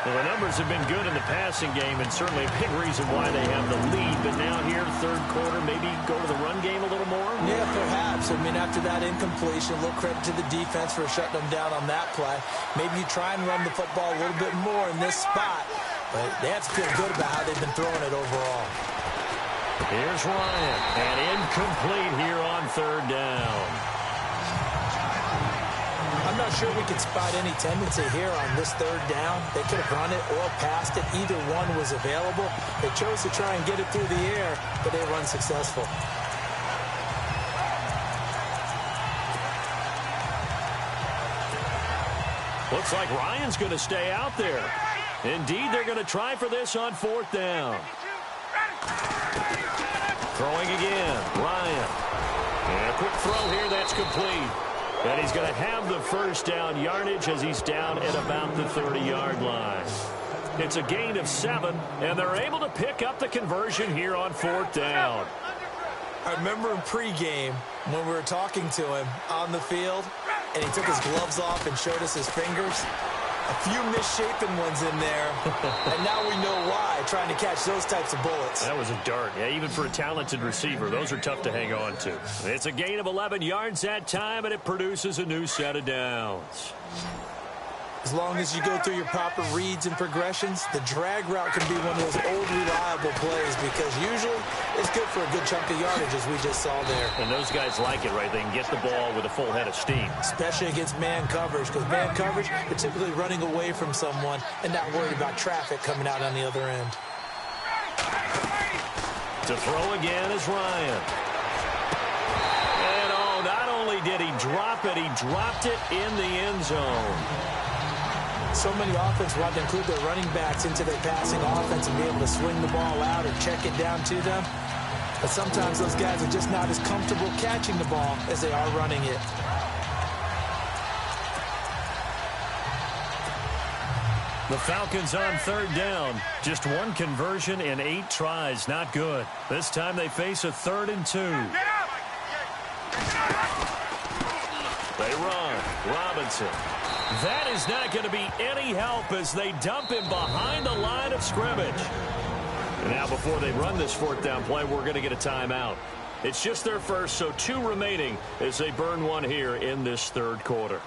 Well, the numbers have been good in the passing game, and certainly a big reason why they have the lead. But now here, third quarter, maybe go to the run game a little more? Yeah, perhaps. I mean, after that incompletion, a little credit to the defense for shutting them down on that play. Maybe you try and run the football a little bit more in this spot. But they have to feel good about how they've been throwing it overall. Here's Ryan, and incomplete here on third down. I'm not sure we could spot any tendency here on this third down. They could have run it or passed it. Either one was available. They chose to try and get it through the air, but they were unsuccessful. Looks like Ryan's going to stay out there. Indeed, they're going to try for this on fourth down. Throwing again, Ryan. And a quick throw here, that's complete. And he's going to have the first down yardage as he's down at about the 30-yard line. It's a gain of 7, and they're able to pick up the conversion here on fourth down. I remember in pregame when we were talking to him on the field, and he took his gloves off and showed us his fingers. A few misshapen ones in there, and now we know why, trying to catch those types of bullets. That was a dart. Yeah, even for a talented receiver, those are tough to hang on to. It's a gain of 11 yards that time, and it produces a new set of downs. As long as you go through your proper reads and progressions, the drag route can be one of those old reliable plays because usually it's good for a good chunk of yardage, as we just saw there. And those guys like it, right? They can get the ball with a full head of steam. Especially against man coverage, because man coverage, you're typically running away from someone and not worried about traffic coming out on the other end. To throw again is Ryan. And oh, not only did he drop it, he dropped it in the end zone. So many offenses want to include their running backs into their passing offense and be able to swing the ball out or check it down to them. But sometimes those guys are just not as comfortable catching the ball as they are running it. The Falcons on third down. Just one conversion in 8 tries. Not good. This time they face a 3rd and 2. They run. Robinson. That is not going to be any help as they dump him behind the line of scrimmage. Now, before they run this fourth down play, we're going to get a timeout. It's just their first, so 2 remaining as they burn one here in this third quarter.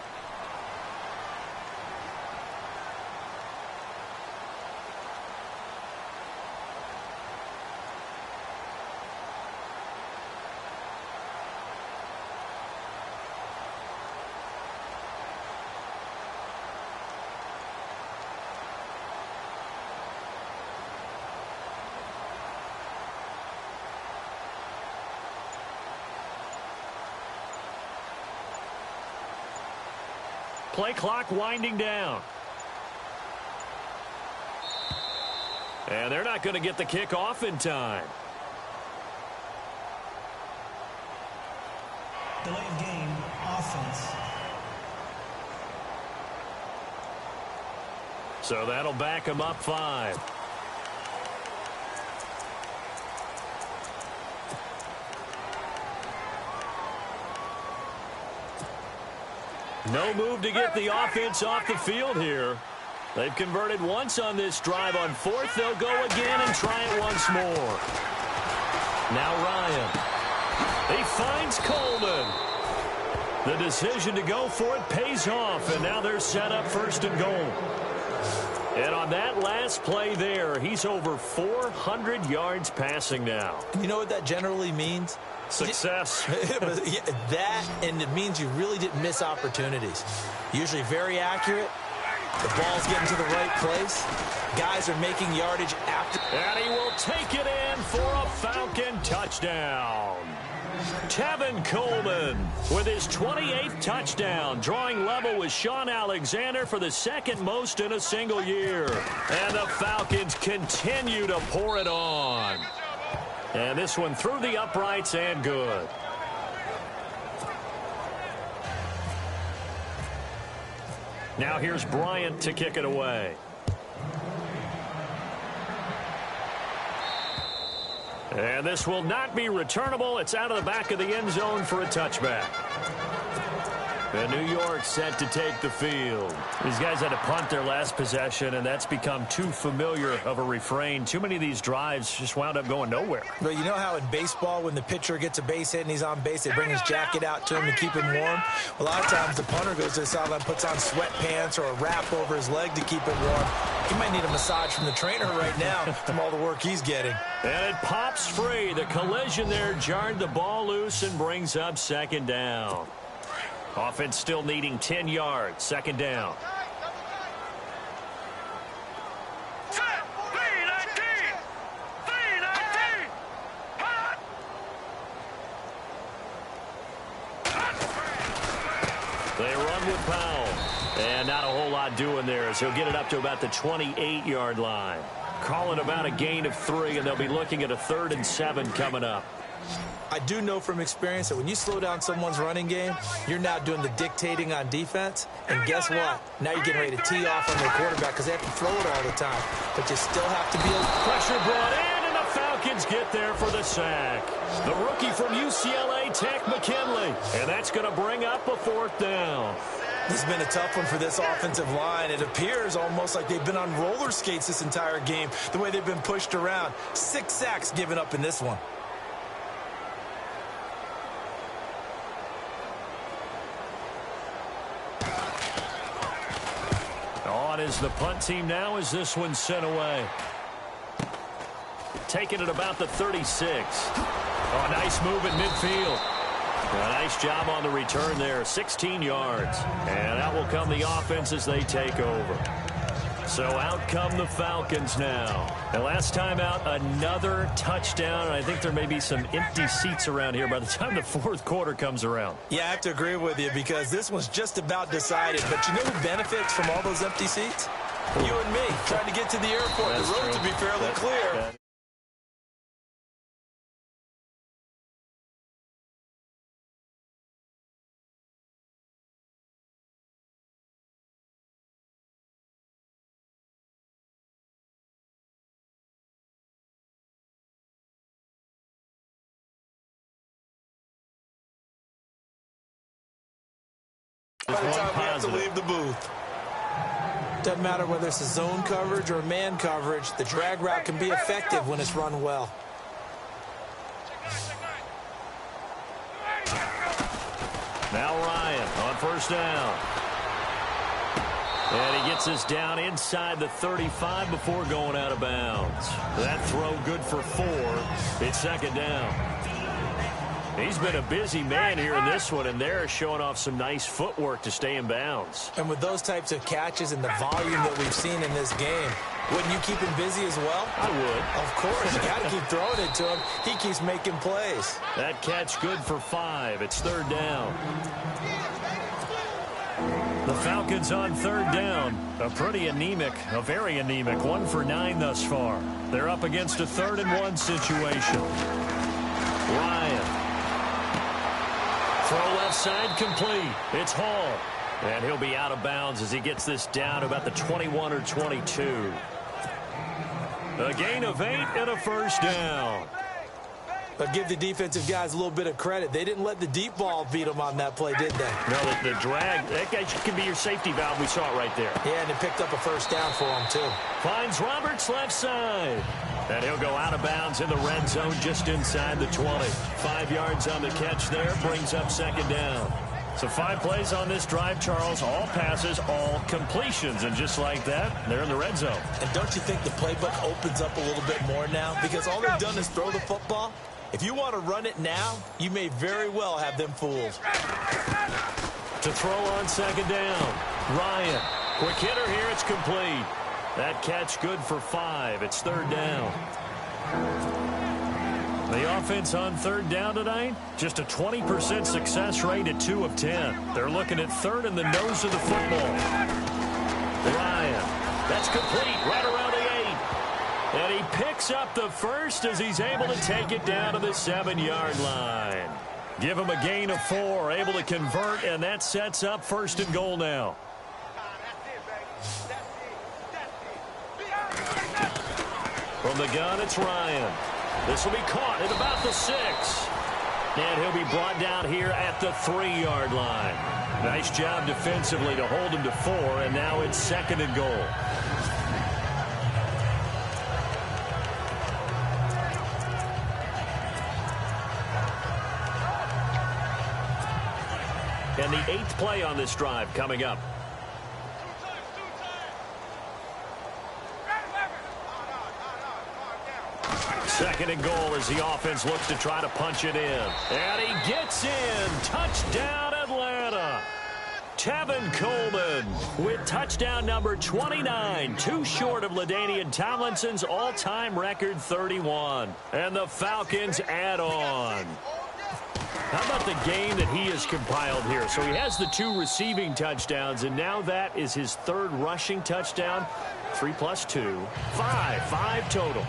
Play clock winding down. And they're not going to get the kick off in time. Delay of game, offense. So that'll back them up 5. No move to get the offense off the field here. They've converted once on this drive. On 4th, they'll go again and try it once more. Now Ryan. He finds Coleman. The decision to go for it pays off, and now they're set up 1st and goal. And on that last play there, he's over 400 yards passing now. You know what that generally means? Success. That, and it means you really didn't miss opportunities. Usually very accurate. The ball's getting to the right place. Guys are making yardage after. And he will take it in for a Falcon touchdown. Tevin Coleman with his 28th touchdown, drawing level with Sean Alexander for the 2nd most in a single year. And the Falcons continue to pour it on. And this one through the uprights and good. Now here's Bryant to kick it away. And this will not be returnable. It's out of the back of the end zone for a touchback. And New York set to take the field. These guys had to punt their last possession, and that's become too familiar of a refrain. Too many of these drives just wound up going nowhere. But you know how in baseball, when the pitcher gets a base hit and he's on base, they bring his jacket out to him to keep him warm? A lot of times the punter goes to the sideline, puts on sweatpants or a wrap over his leg to keep it warm. He might need a massage from the trainer right now from all the work he's getting. And it pops free. The collision there jarred the ball loose and brings up second down. Offense still needing 10 yards. Second down. They run with Powell. And not a whole lot doing there as he'll get it up to about the 28-yard line. Calling about a gain of 3, and they'll be looking at a 3rd and 7 coming up. I do know from experience that when you slow down someone's running game, you're now doing the dictating on defense. And guess what? Now you're getting ready to tee off on their quarterback because they have to throw it all the time. But you still have to be able to... Pressure brought in, and the Falcons get there for the sack. The rookie from UCLA, Tech McKinley. And that's going to bring up a 4th down. This has been a tough one for this offensive line. It appears almost like they've been on roller skates this entire game, the way they've been pushed around. 6 sacks given up in this one. On is the punt team now as this one's sent away. Taking it about the 36. Oh, nice move in midfield. A nice job on the return there. 16 yards. And out will come the offense as they take over. So out come the Falcons now. And last time out, another touchdown. And I think there may be some empty seats around here by the time the 4th quarter comes around. Yeah, I have to agree with you because this one's just about decided. But you know who benefits from all those empty seats? You and me, trying to get to the airport. That's the road true. to be fairly clear. By the time we have to leave the booth. Doesn't matter whether it's a zone coverage or man coverage, the drag route can be effective when it's run well. Now Ryan on 1st down. And he gets us down inside the 35 before going out of bounds. That throw good for 4. It's 2nd down. He's been a busy man here in this one, and they're showing off some nice footwork to stay in bounds. And with those types of catches and the volume that we've seen in this game, wouldn't you keep him busy as well? I would. Of course. You got to keep throwing it to him. He keeps making plays. That catch good for 5. It's 3rd down. The Falcons on 3rd down. A very anemic 1 for 9 thus far. They're up against a 3rd and 1 situation. Ryan. Throw left side complete. It's Hall. And he'll be out of bounds as he gets this down to about the 21 or 22. A gain of 8 and a 1st down. But give the defensive guys a little bit of credit. They didn't let the deep ball beat them on that play, did they? No, the drag, that guy can be your safety valve. We saw it right there. Yeah, and it picked up a 1st down for him, too. Finds Roberts left side. And he'll go out of bounds in the red zone just inside the 20. 5 yards on the catch there, brings up 2nd down. So 5 plays on this drive, Charles. All passes, all completions. And just like that, they're in the red zone. And don't you think the playbook opens up a little bit more now? Because all they've done is throw the football. If you want to run it now, you may very well have them fooled. To throw on 2nd down, Ryan. Quick hitter here, it's complete. That catch good for 5. It's 3rd down. The offense on 3rd down tonight, just a 20% success rate at 2 of 10. They're looking at 3rd in the nose of the football. Ryan, that's complete right around the 8. And he picks up the 1st as he's able to take it down to the 7-yard line. Give him a gain of 4, able to convert, and that sets up 1st and goal now. From the gun, it's Ryan. This will be caught at about the 6. And he'll be brought down here at the 3-yard line. Nice job defensively to hold him to 4, and now it's 2nd and goal. And the 8th play on this drive coming up. Second and goal as the offense looks to try to punch it in. And he gets in. Touchdown, Atlanta. Tevin Coleman with touchdown number 29. Too short of LaDainian Tomlinson's all-time record 31. And the Falcons add on. How about the game that he has compiled here? So he has the 2 receiving touchdowns, and now that is his 3rd rushing touchdown. 3 plus 2. 5 total.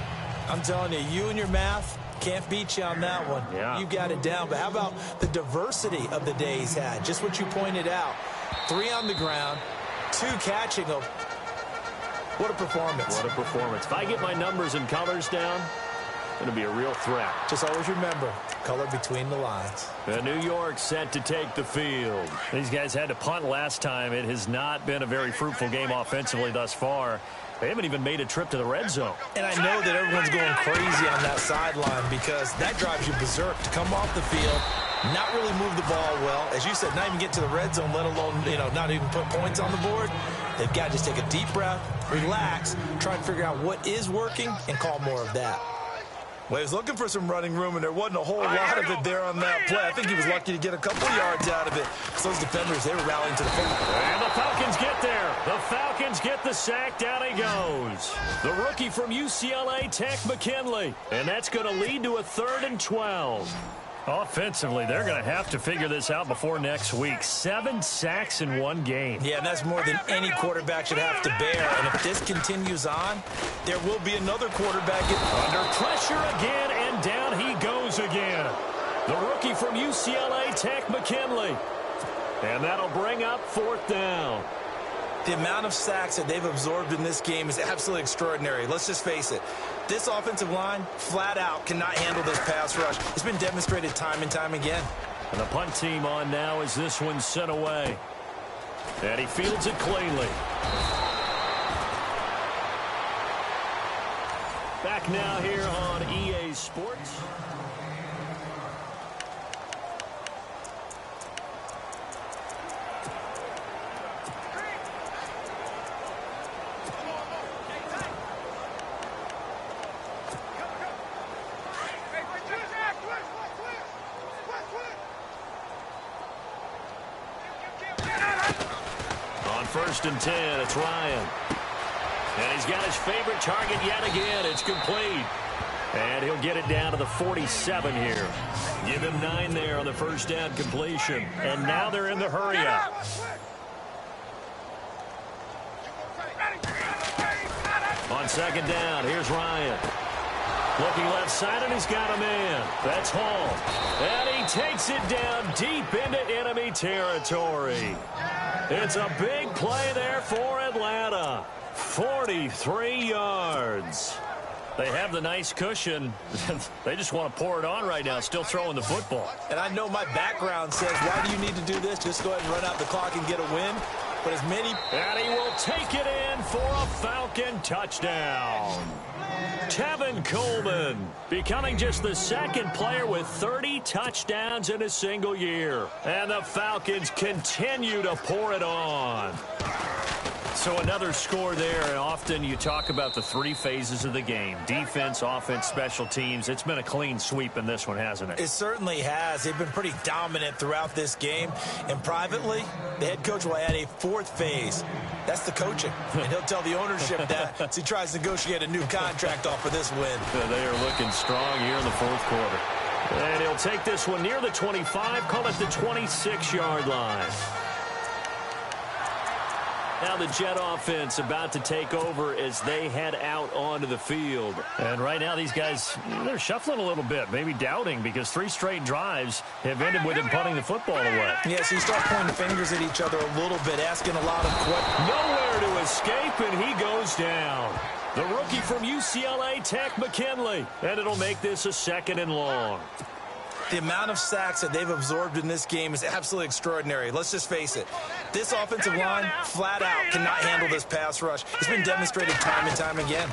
I'm telling you, you and your math can't beat you on that one. Yeah. You got it down. But how about the diversity of the day he's had? Just what you pointed out. 3 on the ground, 2 catching them. What a performance. What a performance. If I get my numbers and colors down, it's going to be a real threat. Just always remember, color between the lines. And New York set to take the field. These guys had to punt last time. It has not been a very fruitful game offensively thus far. They haven't even made a trip to the red zone. And I know that everyone's going crazy on that sideline because that drives you berserk to come off the field, not really move the ball well. As you said, not even get to the red zone, let alone, not even put points on the board. They've got to just take a deep breath, relax, try and figure out what is working and call more of that. Well, he was looking for some running room, and there wasn't a whole lot of it there on that play. I think he was lucky to get a couple yards out of it. So those defenders, they were rallying to the football. And the Falcons get there. The Falcons get the sack. Down he goes. The rookie from UCLA, Tech McKinley. And that's going to lead to a 3rd and 12. Offensively, they're going to have to figure this out before next week. 7 sacks in 1 game. Yeah, and that's more than any quarterback should have to bear. And if this continues on, there will be another quarterback under pressure again, and down he goes again. The rookie from UCLA, Tech McKinley. And that'll bring up 4th down. The amount of sacks that they've absorbed in this game is absolutely extraordinary. Let's just face it. This offensive line, flat out, cannot handle this pass rush. It's been demonstrated time and time again. And the punt team on now as this one's sent away. And he fields it cleanly. Back now here on EA Sports. On 1st and 10, it's Ryan. And he's got his favorite target yet again. It's complete. And he'll get it down to the 47 here. Give him 9 there on the 1st down completion. And now they're in the hurry-up. On 2nd down, here's Ryan. Looking left side, and he's got a man. That's Hall. And he takes it down deep into enemy territory. It's a big play there for Atlanta. 43 yards. They have the nice cushion. They just want to pour it on right now, still throwing the football. And I know my background says, why do you need to do this? Just go ahead and run out the clock and get a win. But as many... And he will take it in for a Falcon touchdown. Tevin Coleman becoming just the 2nd player with 30 touchdowns in a single year. And the Falcons continue to pour it on. So another score there, and often you talk about the 3 phases of the game. Defense, offense, special teams. It's been a clean sweep in this one, hasn't it? It certainly has. They've been pretty dominant throughout this game. And privately, the head coach will add a 4th phase. That's the coaching. And he'll tell the ownership that as he tries to negotiate a new contract off of this win. They are looking strong here in the 4th quarter. And he'll take this one near the 25, call it the 26-yard line. Now the Jet offense about to take over as they head out onto the field. And right now these guys, they're shuffling a little bit, maybe doubting, because 3 straight drives have ended with him punting the football away. Yeah, so you start pointing fingers at each other a little bit, asking a lot of questions. Nowhere to escape, and he goes down. The rookie from UCLA, Tech McKinley. And it'll make this a 2nd and long. The amount of sacks that they've absorbed in this game is absolutely extraordinary. Let's just face it. This offensive line, flat out, cannot handle this pass rush. It's been demonstrated time and time again.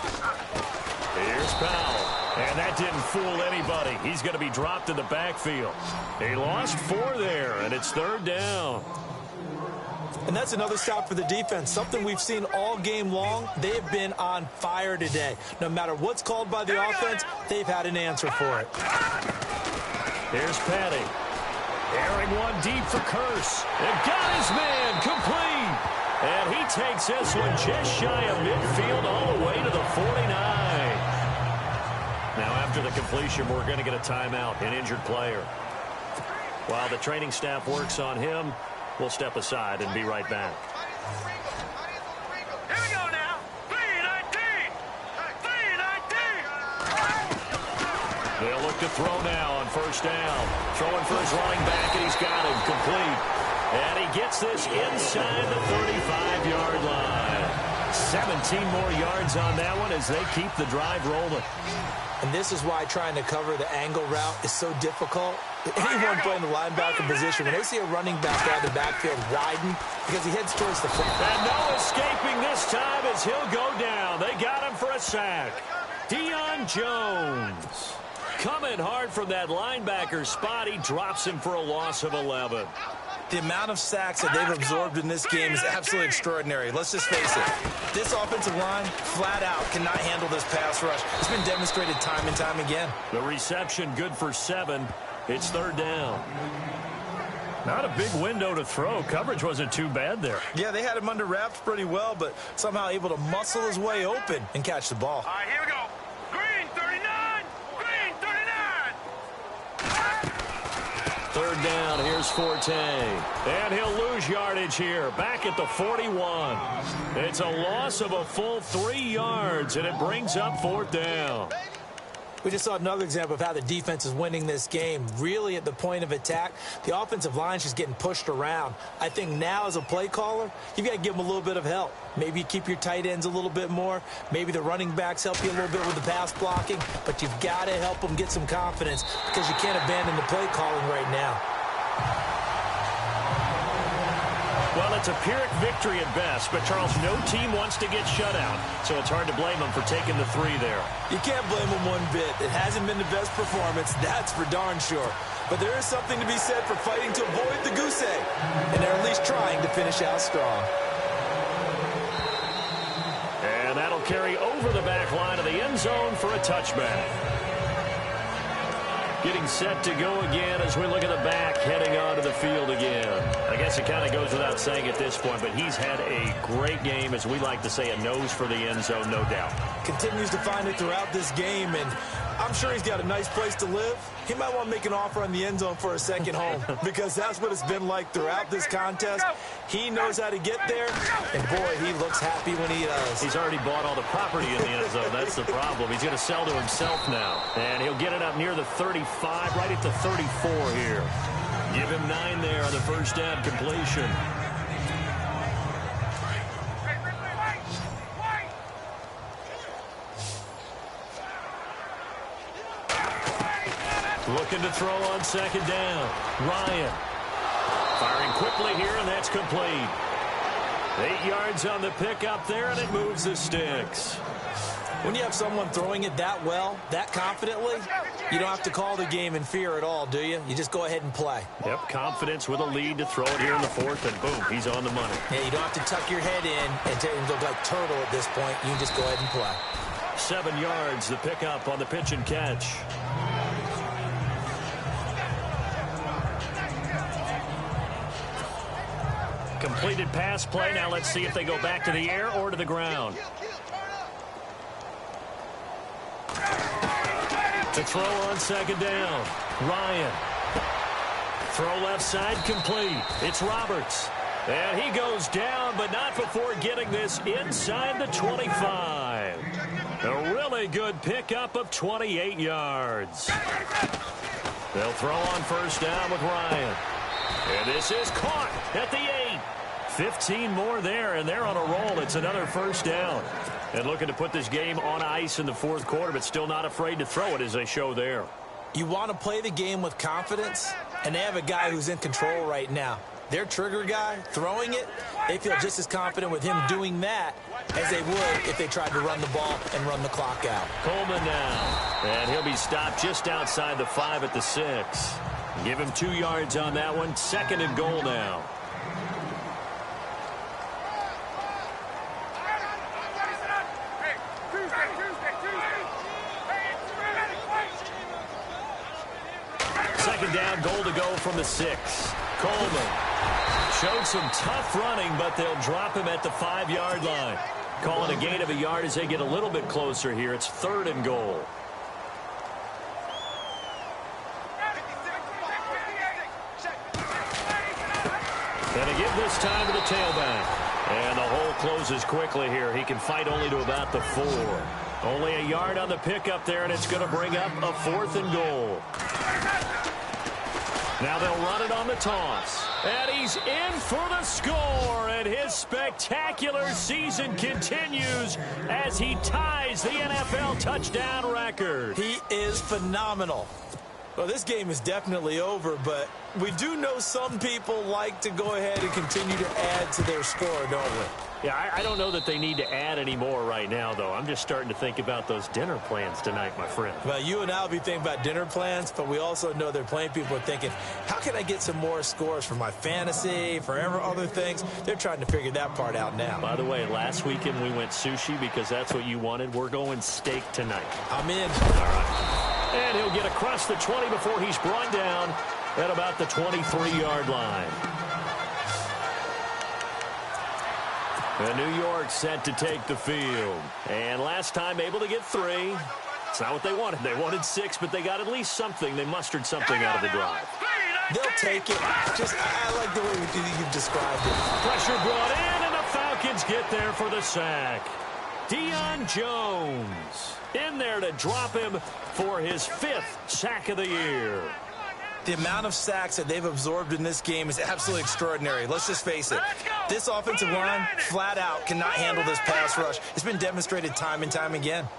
Here's Powell. And that didn't fool anybody. He's going to be dropped in the backfield. He lost 4 there, and it's 3rd down. And that's another stop for the defense. Something we've seen all game long. They have been on fire today. No matter what's called by the offense, they've had an answer for it. Here's Patty. Airing one deep for Curse. And got his man complete. And he takes this one just shy of midfield all the way to the 49. Now after the completion, we're going to get a timeout, an injured player. While the training staff works on him, we'll step aside and be right back. Here we go now. 3-19. 3-19. They'll look to throw now on 1st down. Throwing for his running back, and he's got him complete. And he gets this inside the 35-yard line. 17 more yards on that one as they keep the drive rolling. And this is why trying to cover the angle route is so difficult. Anyone playing the linebacker position, when they see a running back out of the backfield widen because he heads towards the front. And no escaping this time as he'll go down. They got him for a sack. Deion Jones coming hard from that linebacker spot. He drops him for a loss of 11. The amount of sacks that they've absorbed in this game is absolutely extraordinary. Let's just face it. This offensive line, flat out, cannot handle this pass rush. It's been demonstrated time and time again. The reception good for 7. It's 3rd down. Not a big window to throw. Coverage wasn't too bad there. Yeah, they had him under wraps pretty well, but somehow able to muscle his way open and catch the ball. All right, here we go. Green 39. Green 39. 3rd down, here's Forte. And he'll lose yardage here, back at the 41. It's a loss of a full 3 yards, and it brings up 4th down. We just saw another example of how the defense is winning this game. Really at the point of attack, the offensive line's just getting pushed around. I think now as a play caller, you've got to give them a little bit of help. Maybe you keep your tight ends a little bit more. Maybe the running backs help you a little bit with the pass blocking. But you've got to help them get some confidence because you can't abandon the play calling right now. Well, it's a Pyrrhic victory at best, but Charles, no team wants to get shut out, so it's hard to blame them for taking the 3 there. You can't blame them one bit. It hasn't been the best performance, that's for darn sure. But there is something to be said for fighting to avoid the goose egg, and they're at least trying to finish out strong. And that'll carry over the back line of the end zone for a touchback. Getting set to go again as we look at the back heading onto the field again. I guess it kind of goes without saying at this point, but he's had a great game, as we like to say, a nose for the end zone, no doubt. Continues to find it throughout this game, and I'm sure he's got a nice place to live. He might want to make an offer on the end zone for a second home because that's what it's been like throughout this contest. He knows how to get there, and boy, he looks happy when he does. He's already bought all the property in the end zone. That's the problem. He's going to sell to himself now, and he'll get it up near the 35, right at the 34 here. Give him 9 there on the 1st down completion. Looking to throw on 2nd down. Ryan firing quickly here, and that's complete. 8 yards on the pickup there, and it moves the sticks. When you have someone throwing it that well, that confidently, you don't have to call the game in fear at all, do you? You just go ahead and play. Yep, confidence with a lead to throw it here in the 4th, and boom, he's on the money. Yeah, you don't have to tuck your head in and look like turtle at this point. You can just go ahead and play. 7 yards, the pickup on the pitch and catch. Completed pass play. Now let's see if they go back to the air or to the ground. To throw on 2nd down. Ryan. Throw left side complete. It's Roberts. And he goes down, but not before getting this inside the 25. A really good pickup of 28 yards. They'll throw on 1st down with Ryan. And this is caught at the 8. 15 more there, and they're on a roll. It's another 1st down. And looking to put this game on ice in the fourth quarter, but still not afraid to throw it as they show there. You want to play the game with confidence, and they have a guy who's in control right now. Their trigger guy, throwing it, they feel just as confident with him doing that as they would if they tried to run the ball and run the clock out. Coleman now, and he'll be stopped just outside the 5 at the 6. Give him 2 yards on that one. 2nd and goal now. Second down, goal to go from the 6. Coleman showed some tough running, but they'll drop him at the 5-yard line. Calling a gain of a yard as they get a little bit closer here. It's 3rd and goal. And a give this time to the tailback. And the hole closes quickly here. He can fight only to about the 4. Only a yard on the pickup there, and it's going to bring up a 4th and goal. Now they'll run it on the toss. And he's in for the score. And his spectacular season continues as he ties the NFL touchdown record. He is phenomenal. Well, this game is definitely over, but we do know some people like to go ahead and continue to add to their score, don't we? Yeah, I don't know that they need to add any more right now, though. I'm just starting to think about those dinner plans tonight, my friend. Well, you and I will be thinking about dinner plans, but we also know there are plenty of people are thinking, how can I get some more scores for my fantasy, for other things? They're trying to figure that part out now. By the way, last weekend we went sushi because that's what you wanted. We're going steak tonight. I'm in. All right. And he'll get across the 20 before he's brought down at about the 23-yard line. And New York set to take the field. And last time able to get 3. It's not what they wanted. They wanted 6, but they got at least something. They mustered something out of the drive. They'll take it. I like the way you've described it. Pressure brought in, and the Falcons get there for the sack. Deion Jones in there to drop him for his 5th sack of the year. The amount of sacks that they've absorbed in this game is absolutely extraordinary. Let's just face it. This offensive line, flat out, cannot handle this pass rush. It's been demonstrated time and time again.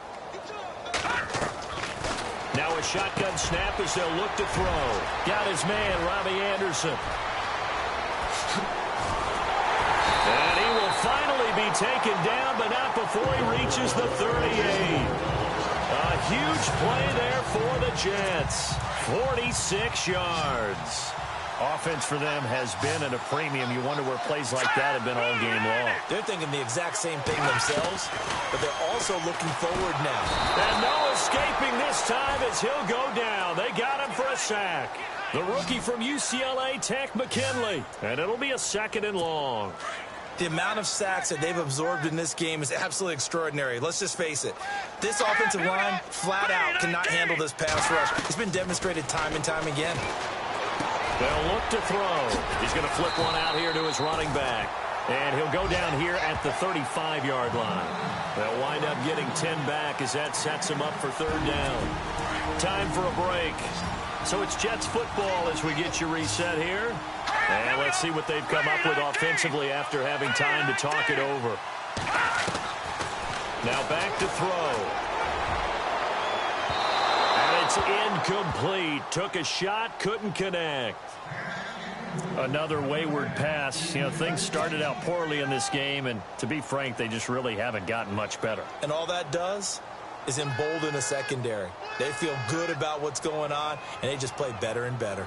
Now a shotgun snap as they'll look to throw. Got his man, Robbie Anderson. And he will finally be taken down, but not before he reaches the 38. A huge play there for the Jets. 46 yards. Offense for them has been at a premium. You wonder where plays like that have been all game long. They're thinking the exact same thing themselves, but they're also looking forward now. And no escaping this time as he'll go down. They got him for a sack. The rookie from UCLA, Tech McKinley. And it'll be a 2nd and long. The amount of sacks that they've absorbed in this game is absolutely extraordinary. Let's just face it. This offensive line, flat out, cannot handle this pass rush. It's been demonstrated time and time again. They'll look to throw. He's going to flip one out here to his running back. And he'll go down here at the 35-yard line. They'll wind up getting 10 back as that sets him up for 3rd down. Time for a break. So it's Jets football as we get you reset here. And let's see what they've come up with offensively after having time to talk it over. Now back to throw. And it's incomplete. Took a shot, couldn't connect. Another wayward pass. You know, things started out poorly in this game, and to be frank, they just really haven't gotten much better. And all that does is embolden the secondary. They feel good about what's going on, and they just play better and better.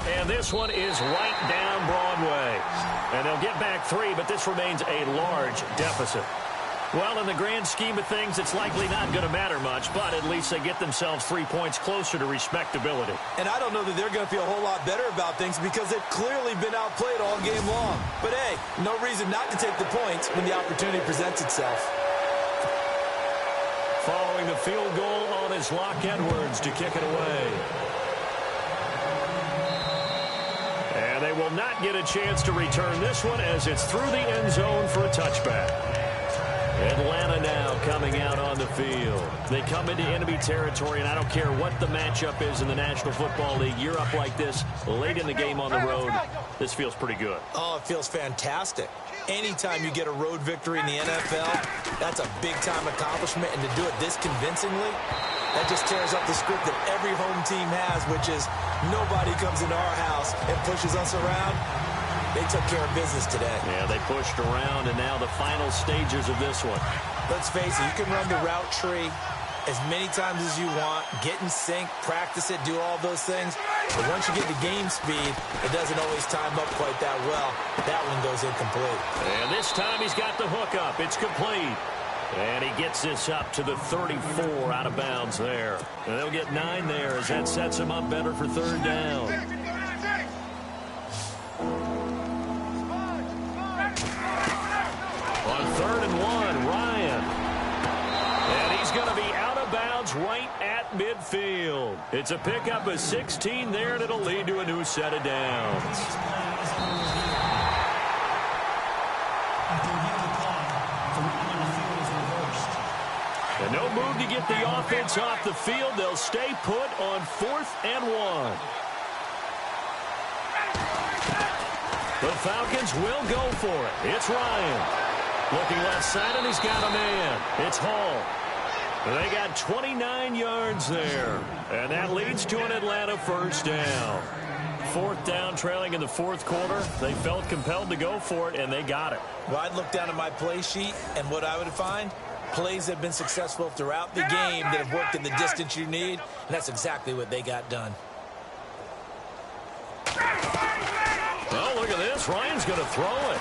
And this one is right down Broadway. And they'll get back 3, but this remains a large deficit. Well, in the grand scheme of things, it's likely not going to matter much, but at least they get themselves 3 points closer to respectability. And I don't know that they're going to feel a whole lot better about things because they've clearly been outplayed all game long. But, hey, no reason not to take the points when the opportunity presents itself. Following the field goal on is Locke Edwards to kick it away. And they will not get a chance to return this one as it's through the end zone for a touchback. Atlanta now coming out on the field. They come into enemy territory, and I don't care what the matchup is in the National Football League. You're up like this late in the game on the road. This feels pretty good. Oh, it feels fantastic. Anytime you get a road victory in the NFL, that's a big-time accomplishment, and to do it this convincingly, that just tears up the script that every home team has, which is nobody comes into our house and pushes us around. They took care of business today. Yeah, they pushed around, and now the final stages of this one. Let's face it, you can run the route tree as many times as you want, get in sync, practice it, do all those things. But once you get to game speed, it doesn't always time up quite that well. That one goes incomplete. And this time he's got the hook up. It's complete. And he gets this up to the 34 out of bounds there. And they'll get 9 there as that sets him up better for third down. On 3rd and 1, Ryan. And he's going to be out of bounds right at midfield. It's a pickup of 16 there, and it'll lead to a new set of downs. And no move to get the offense off the field. They'll stay put on 4th and 1. The Falcons will go for it. It's Ryan. Looking left side, and he's got a man. It's Hall. They got 29 yards there. And that leads to an Atlanta first down. 4th down, trailing in the 4th quarter. They felt compelled to go for it, and they got it. Well, I'd look down at my play sheet, and what I would find, plays have been successful throughout the game that have worked in the distance you need, and that's exactly what they got done. Well, look at this. Ryan's going to throw it.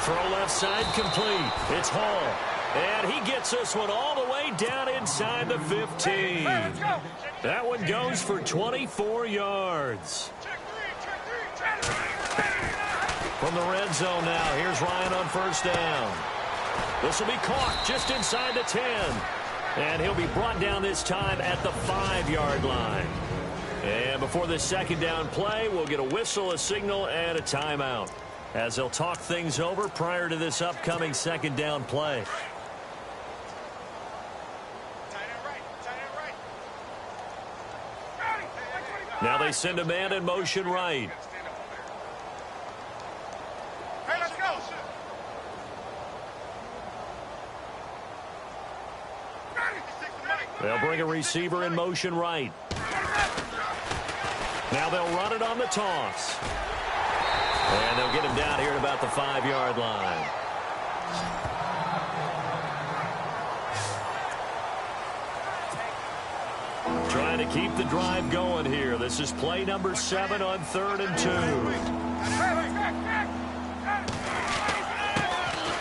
Throw left side complete. It's Hall. And he gets this one all the way down inside the 15. That one goes for 24 yards. From the red zone now, here's Ryan on first down. This will be caught just inside the 10. And he'll be brought down this time at the 5-yard line. And before the second down play, we'll get a whistle, a signal, and a timeout, as they'll talk things over prior to this upcoming second down play. Now they send a man in motion right. Hey, let's go. They'll bring a receiver in motion right. Now they'll run it on the toss. And they'll get him down here at about the 5-yard line. Trying to keep the drive going here. This is play number 7 on 3rd and 2.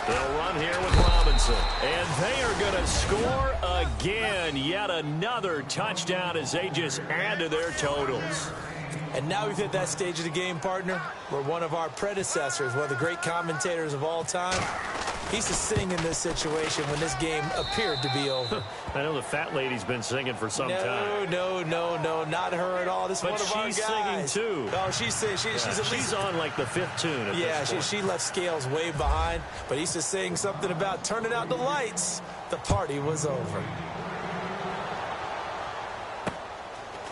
They'll run here with Robinson. And they are going to score again. Yet another touchdown as they just add to their totals. And now we've hit that stage of the game, partner, where one of our predecessors, one of the great commentators of all time, he used to sing in this situation when this game appeared to be over. I know the fat lady's been singing for some time. No, not her at all. This is one of our guys. But she's singing too. Oh, she's singing. She's on like the 5th tune at this point. she left Scales way behind, but he used to sing something about turning out the lights. The party was over.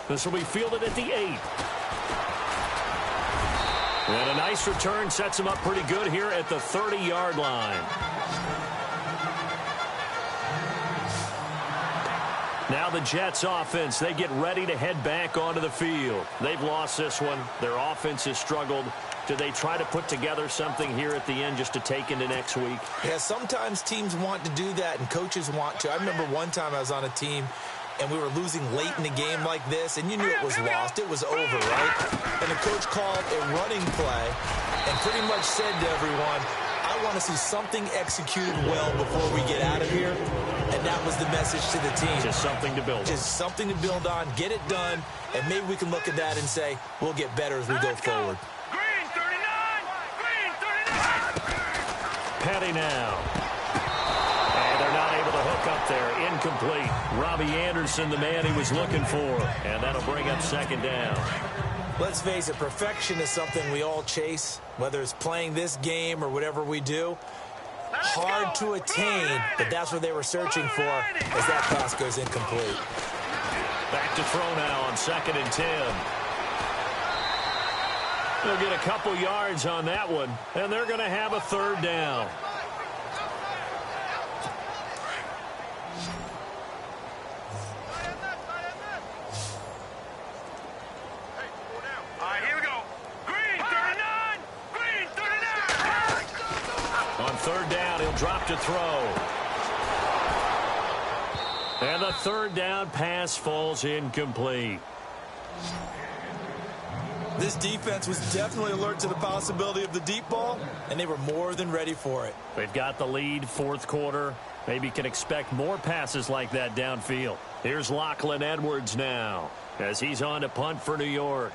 This will be fielded at the 8. And a nice return sets him up pretty good here at the 30-yard line. Now the Jets offense, they get ready to head back onto the field. They've lost this one. Their offense has struggled. Do they try to put together something here at the end just to take into next week? Yeah, sometimes teams want to do that and coaches want to. I remember one time I was on a team and we were losing late in the game like this, and you knew it was lost. It was over, right? And the coach called a running play and pretty much said to everyone, I want to see something executed well before we get out of here. And that was the message to the team. Just something to build on. Just something to build on, get it done, and maybe we can look at that and say, we'll get better as we go forward. Green 39! Green 39! Petty now. And they're not able to hook up there. Incomplete. Robbie Anderson, the man he was looking for. And that'll bring up second down. Let's face it, perfection is something we all chase, whether it's playing this game or whatever we do. Hard to attain, but that's what they were searching for as that pass goes incomplete. Back to throw now on 2nd and 10. They'll get a couple yards on that one, and they're going to have a 3rd down. All right, here we go. Green 39. Green 39. On 3rd down, he'll drop to throw. And the 3rd down pass falls incomplete. This defense was definitely alert to the possibility of the deep ball, and they were more than ready for it. They've got the lead, 4th quarter. Maybe can expect more passes like that downfield. Here's Lachlan Edwards now as he's on to punt for New York.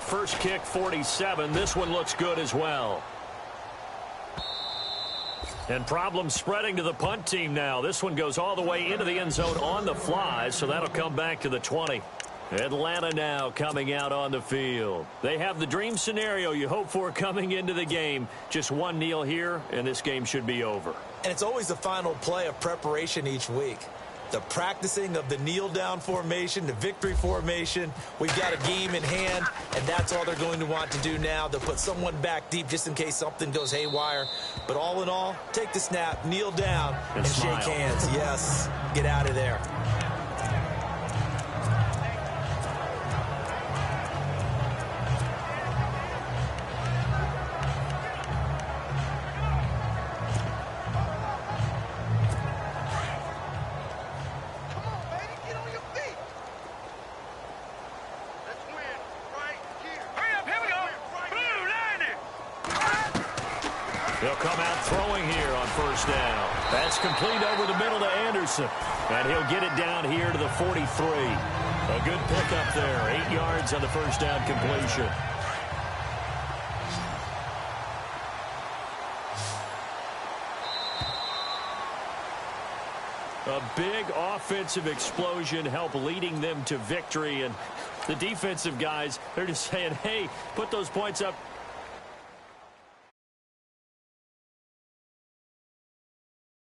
First kick, 47. This one looks good as well. And problems spreading to the punt team now. This one goes all the way into the end zone on the fly, so that'll come back to the 20. Atlanta now coming out on the field. They have the dream scenario you hope for coming into the game. Just one kneel here, and this game should be over. And it's always the final play of preparation each week. The practicing of the kneel-down formation, the victory formation. We've got a game in hand, and that's all they're going to want to do now. They'll put someone back deep just in case something goes haywire. But all in all, take the snap, kneel down, and shake hands. Yes, get out of there. They'll come out throwing here on 1st down. That's complete over the middle to Anderson. And he'll get it down here to the 43. A good pickup there. 8 yards on the 1st down completion. A big offensive explosion helped leading them to victory. And the defensive guys, they're just saying, hey, put those points up